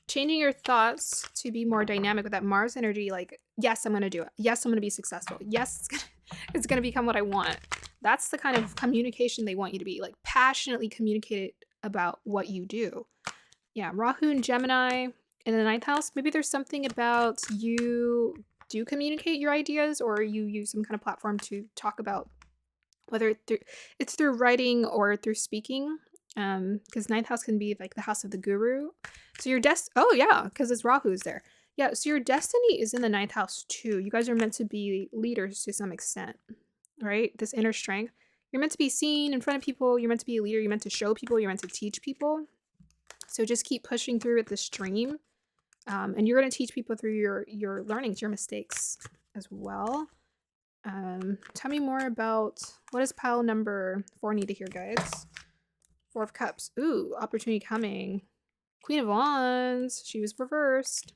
Changing your thoughts to be more dynamic with that Mars energy, like, yes, I'm going to do it. Yes, I'm going to be successful. Yes, it's going to become what I want. That's the kind of communication they want you to be, like passionately communicate about what you do. Yeah, Rahu and Gemini in the 9th house. Maybe there's something about you do communicate your ideas or you use some kind of platform to talk about, whether it's through writing or through speaking. Because 9th house can be like the house of the guru. So your oh yeah, because it's Rahu's there. Yeah, so your destiny is in the 9th house too. You guys are meant to be leaders to some extent, right? This inner strength. You're meant to be seen in front of people. You're meant to be a leader. You're meant to show people. You're meant to teach people. So just keep pushing through with the stream. And you're going to teach people through your learnings, your mistakes as well. Tell me more about what does pile number 4 need to hear, guys? 4 of Cups. Ooh, opportunity coming. Queen of Wands. She was reversed.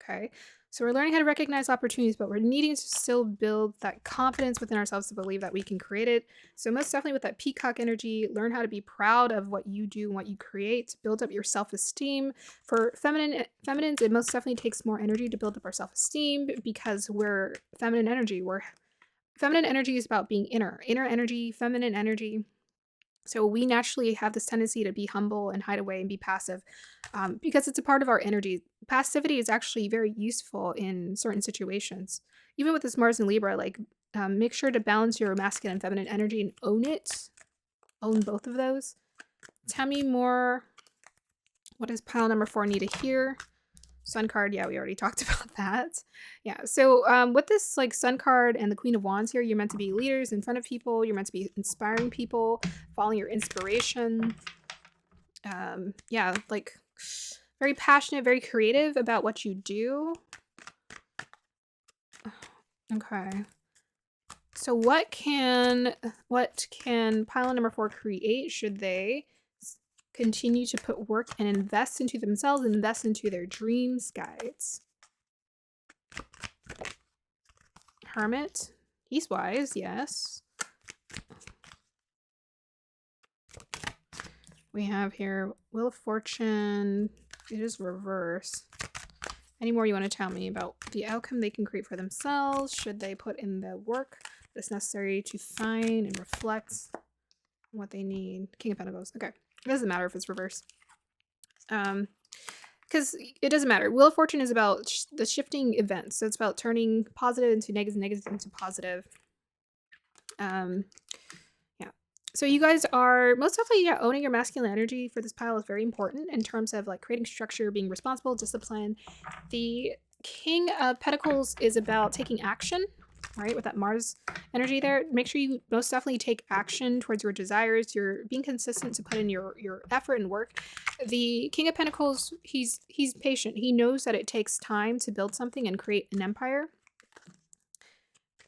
Okay. So we're learning how to recognize opportunities, but we're needing to still build that confidence within ourselves to believe that we can create it. So most definitely with that peacock energy, learn how to be proud of what you do and what you create. Build up your self-esteem. For feminines, it most definitely takes more energy to build up our self-esteem because we're feminine energy. Feminine energy is about being inner energy, feminine energy. So we naturally have this tendency to be humble and hide away and be passive because it's a part of our energy. Passivity is actually very useful in certain situations. Even with this Mars and Libra, like make sure to balance your masculine and feminine energy and own it. Own both of those. Tell me more. What does pile number 4 need to hear? Sun card, yeah, we already talked about that. Yeah, so with this like Sun card and the Queen of Wands here, you're meant to be leaders in front of people. You're meant to be inspiring people, following your inspiration. Yeah, like very passionate, very creative about what you do. Okay. So what can pile number 4 create? Should they continue to put work and invest into themselves and invest into their dreams, guides? Hermit. He's wise, yes. We have here Wheel of Fortune. It is reverse. Any more you want to tell me about the outcome they can create for themselves? Should they put in the work that's necessary to find and reflect what they need? King of Pentacles. Okay. It doesn't matter if it's reverse. Because it doesn't matter. Wheel of Fortune is about the shifting events. So it's about turning positive into negative, negative into positive. Yeah. So you guys are most definitely, yeah, owning your masculine energy for this pile is very important in terms of like creating structure, being responsible, discipline. The King of Pentacles is about taking action, right? With that Mars energy there. Make sure you most definitely take action towards your desires. You're being consistent to put in your effort and work. The King of Pentacles, he's patient. He knows that it takes time to build something and create an empire.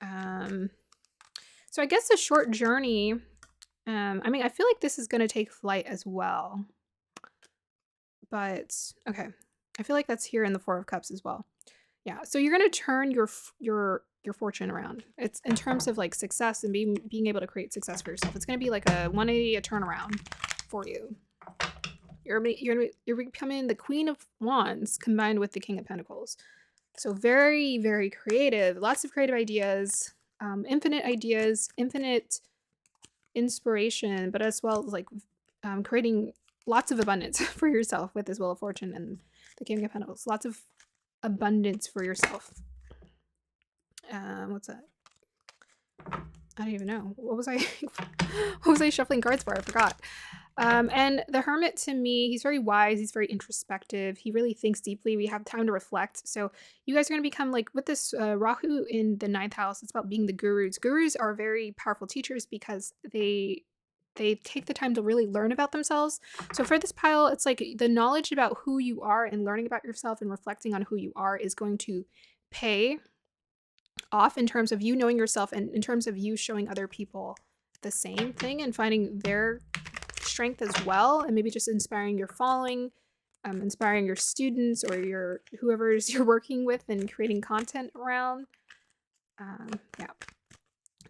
So I guess a short journey. I mean, I feel like this is going to take flight as well. But, okay. I feel like that's here in the Four of Cups as well. Yeah, so you're going to turn your fortune around. It's in terms of like success and being able to create success for yourself. It's going to be like a 180, a turnaround for you. You're becoming the Queen of Wands combined with the King of Pentacles. So very, very creative. Lots of creative ideas. Infinite ideas. Infinite inspiration, but as well as like creating lots of abundance for yourself with this Wheel of Fortune and the King of Pentacles. Lots of abundance for yourself. What's that? I don't even know. What was I shuffling cards for? I forgot. And the Hermit, to me, he's very wise. He's very introspective. He really thinks deeply. We have time to reflect. So you guys are going to become like with this Rahu in the 9th house. It's about being the gurus. Gurus are very powerful teachers because they take the time to really learn about themselves. So for this pile, it's like the knowledge about who you are and learning about yourself and reflecting on who you are is going to pay off in terms of you knowing yourself and in terms of you showing other people the same thing and finding their strength as well, and maybe just inspiring your following, inspiring your students or your whoever it is you're working with and creating content around. Yeah.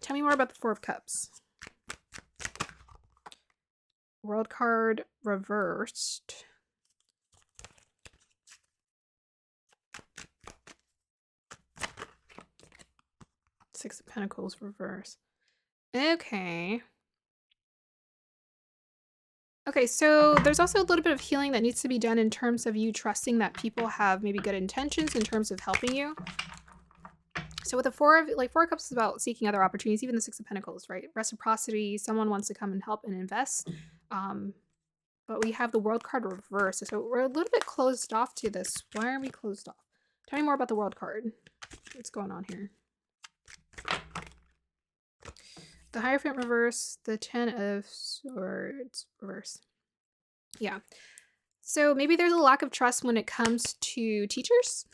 Tell me more about the Four of Cups. World card reversed. Six of Pentacles reversed. Okay. Okay, so there's also a little bit of healing that needs to be done in terms of you trusting that people have maybe good intentions in terms of helping you. So with the Four of Cups is about seeking other opportunities, even the Six of Pentacles, right? Reciprocity, someone wants to come and help and invest. But we have the World card reversed, so we're a little bit closed off to this. Why are we closed off? Tell me more about the World card. What's going on here? The Hierophant reverse, the Ten of Swords reverse. Yeah. So maybe there's a lack of trust when it comes to teachers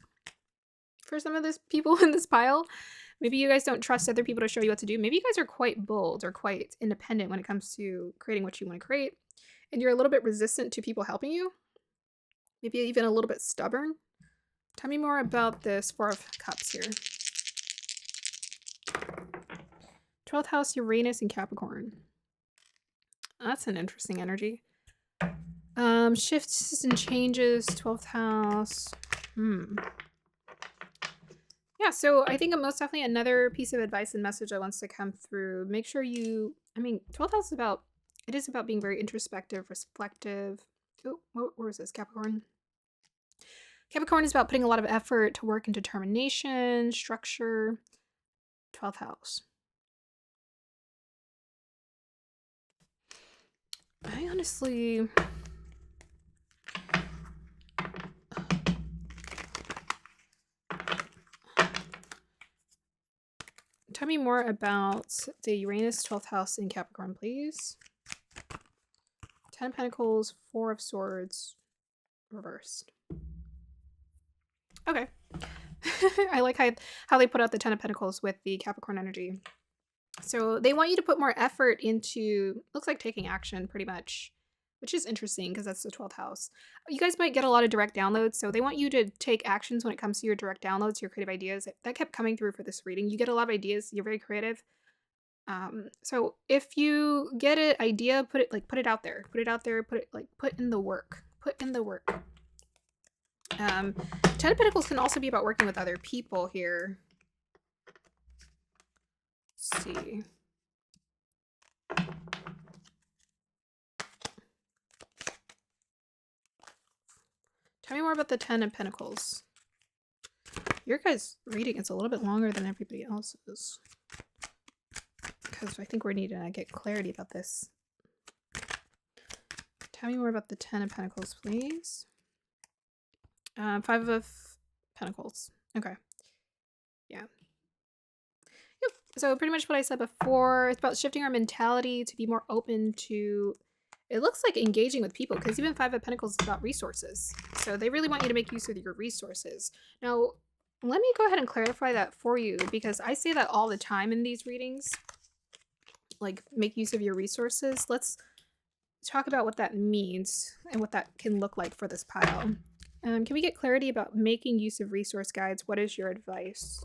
for some of these people in this pile. Maybe you guys don't trust other people to show you what to do. Maybe you guys are quite bold or quite independent when it comes to creating what you want to create. And you're a little bit resistant to people helping you. Maybe even a little bit stubborn. Tell me more about this Four of Cups here. 12th house, Uranus and Capricorn. That's an interesting energy. Shifts and changes, 12th house. Yeah, so I think most definitely another piece of advice and message that wants to come through. Make sure you, 12th house is about being very introspective, reflective. Oh, where is this? Capricorn. Capricorn is about putting a lot of effort to work and determination, structure. 12th house. I honestly... Tell me more about the Uranus 12th house in Capricorn, please. 10 of Pentacles, 4 of Swords, reversed. Okay. I like how they put out the 10 of Pentacles with the Capricorn energy. So they want you to put more effort into, looks like taking action pretty much, which is interesting because that's the 12th house. You guys might get a lot of direct downloads. So they want you to take actions when it comes to your direct downloads, your creative ideas. That kept coming through for this reading. You get a lot of ideas. You're very creative. So if you get an idea, put it out there. Put in the work. Put in the work. 10 of Pentacles can also be about working with other people here. Let's see. Tell me more about the 10 of Pentacles. Your guys' reading is a little bit longer than everybody else's, because I think we need to get clarity about this. Tell me more about the 10 of Pentacles, please. 5 of Pentacles. Okay. Yeah. Yep. So pretty much what I said before. It's about shifting our mentality to be more open to, it looks like, engaging with people, because even 5 of Pentacles is about resources. So they really want you to make use of your resources. Now, let me go ahead and clarify that for you, because I say that all the time in these readings. Like, make use of your resources. Let's talk about what that means and what that can look like for this pile. Can we get clarity about making use of resource guides? What is your advice?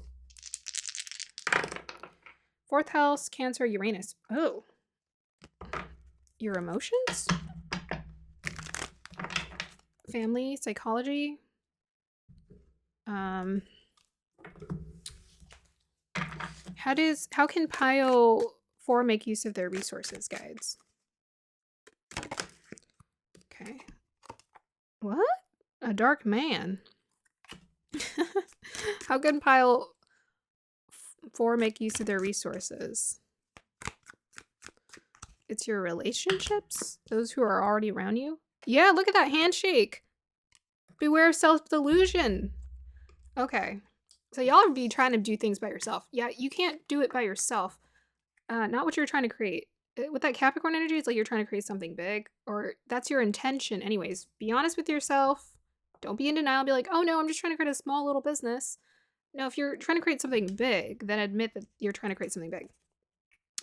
4th house, Cancer, Uranus. Oh. Your emotions? Family, psychology. How can pile 4 make use of their resources guides? Okay. What? A dark man. How can pile 4 make use of their resources? It's your relationships? Those who are already around you? Yeah, look at that handshake. Beware of self-delusion. Okay. So y'all be trying to do things by yourself. Yeah, you can't do it by yourself. Not what you're trying to create. With that Capricorn energy, it's like you're trying to create something big. Or that's your intention anyways. Be honest with yourself. Don't be in denial. Be like, oh no, I'm just trying to create a small little business. No, if you're trying to create something big, then admit that you're trying to create something big.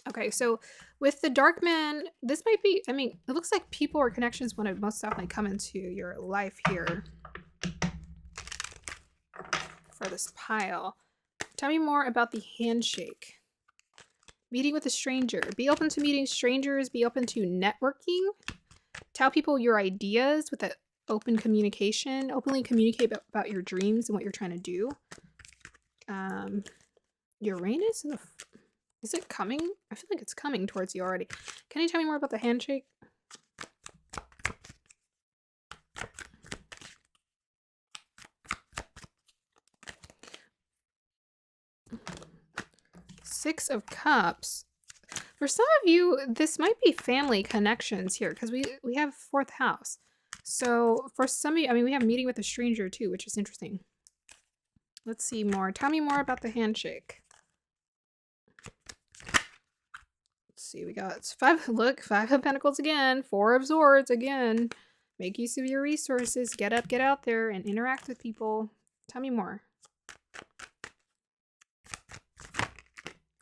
Okay, so with the Dark Man, this might be, it looks like people or connections want to most definitely come into your life here for this pile. Tell me more about the handshake. Meeting with a stranger. Be open to meeting strangers. Be open to networking. Tell people your ideas with that open communication. Openly communicate about your dreams and what you're trying to do. Uranus in the... Is it coming? I feel like it's coming towards you already. Can you tell me more about the handshake? Six of Cups. For some of you, this might be family connections here, because we have 4th house. So for some of you, we have meeting with a stranger too, which is interesting. Let's see more. Tell me more about the handshake. Let's see, we got 5. Look, 5 of Pentacles again. 4 of Swords again. Make use of your resources. Get up, get out there, and interact with people. Tell me more.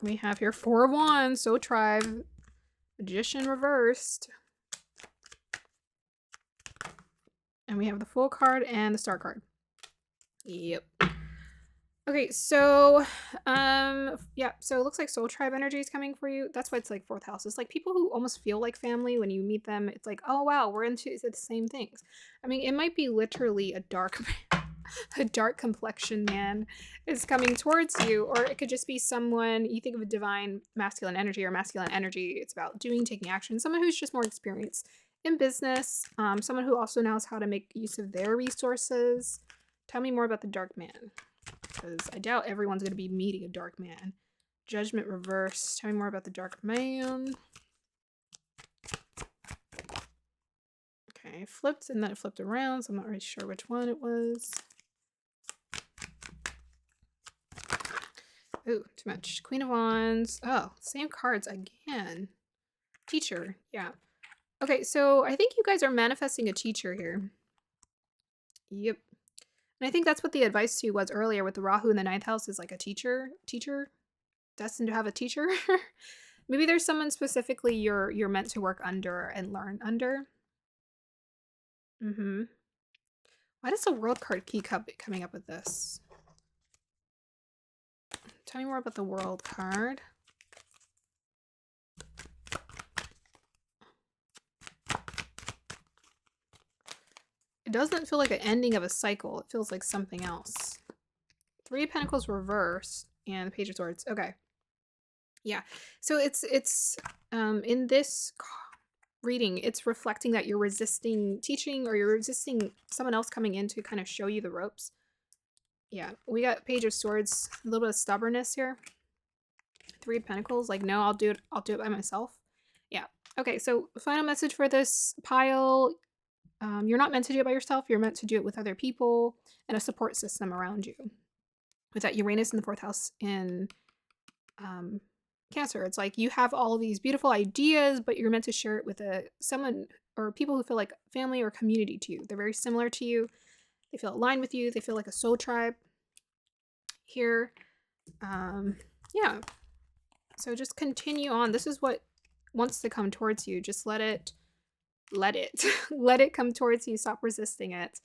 We have here 4 of Wands, so tribe. Magician reversed. And we have the Fool card and the Star card. Yep. Okay, so yeah, so it looks like soul tribe energy is coming for you. That's why it's like fourth house. It's like people who almost feel like family when you meet them. It's like, oh wow, we're into the same things. I mean, it might be literally a dark a dark complexion man is coming towards you, or it could just be someone you think of a divine masculine energy or masculine energy. It's about doing, taking action. Someone who's just more experienced in business. Someone who also knows how to make use of their resources. Tell me more about the dark man, because I doubt everyone's going to be meeting a dark man. Judgment reverse. Tell me more about the dark man. Okay, flipped and then it flipped around, so I'm not really sure which one it was. Ooh, too much. Queen of Wands. Oh, same cards again. Teacher, yeah. Okay, so I think you guys are manifesting a teacher here. Yep. And I think that's what the advice to you was earlier with the Rahu in the 9th house is like a teacher, destined to have a teacher. Maybe there's someone specifically you're meant to work under and learn under. Why does the World card keep coming up with this? Tell me more about the World card. It doesn't feel like an ending of a cycle. It feels like something else. 3 of Pentacles reverse and the Page of Swords. Okay. Yeah. So it's in this reading, it's reflecting that you're resisting teaching or you're resisting someone else coming in to kind of show you the ropes. Yeah. We got Page of Swords, a little bit of stubbornness here. 3 of Pentacles, like, no, I'll do it by myself. Yeah. Okay, so final message for this pile. You're not meant to do it by yourself. You're meant to do it with other people and a support system around you. With that Uranus in the 4th house in Cancer, it's like you have all of these beautiful ideas, but you're meant to share it with someone or people who feel like family or community to you. They're very similar to you. They feel aligned with you. They feel like a soul tribe here. Yeah. So just continue on. This is what wants to come towards you. Just let it let it come towards you. Stop resisting it.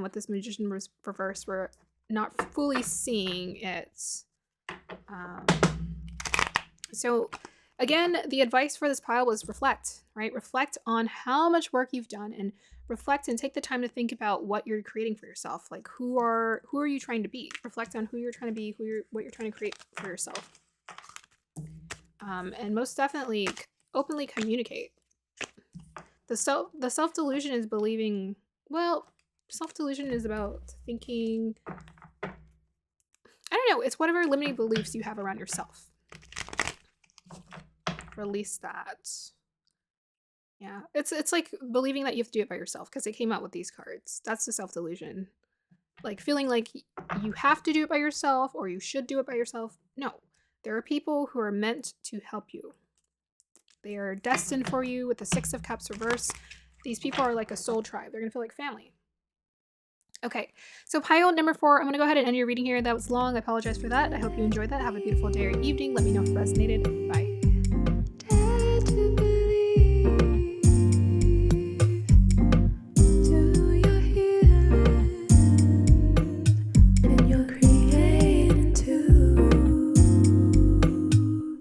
With this Magician reverse, we're not fully seeing it. So again, the advice for this pile was reflect, right? Reflect on how much work you've done and reflect and take the time to think about what you're creating for yourself. Like who are you trying to be? Reflect on who you're trying to be, what you're trying to create for yourself. And most definitely openly communicate. The self-delusion is believing, well, self-delusion is about thinking, I don't know, it's whatever limiting beliefs you have around yourself. Release that. Yeah, it's like believing that you have to do it by yourself because it came out with these cards. That's the self-delusion. Like feeling like you have to do it by yourself or you should do it by yourself. No, there are people who are meant to help you. They are destined for you with the 6 of Cups reverse. These people are like a soul tribe. They're going to feel like family. Okay, so pile number 4, I'm going to go ahead and end your reading here. That was long. I apologize for that. I hope you enjoyed that. Have a beautiful day or evening. Let me know if it resonated. Bye.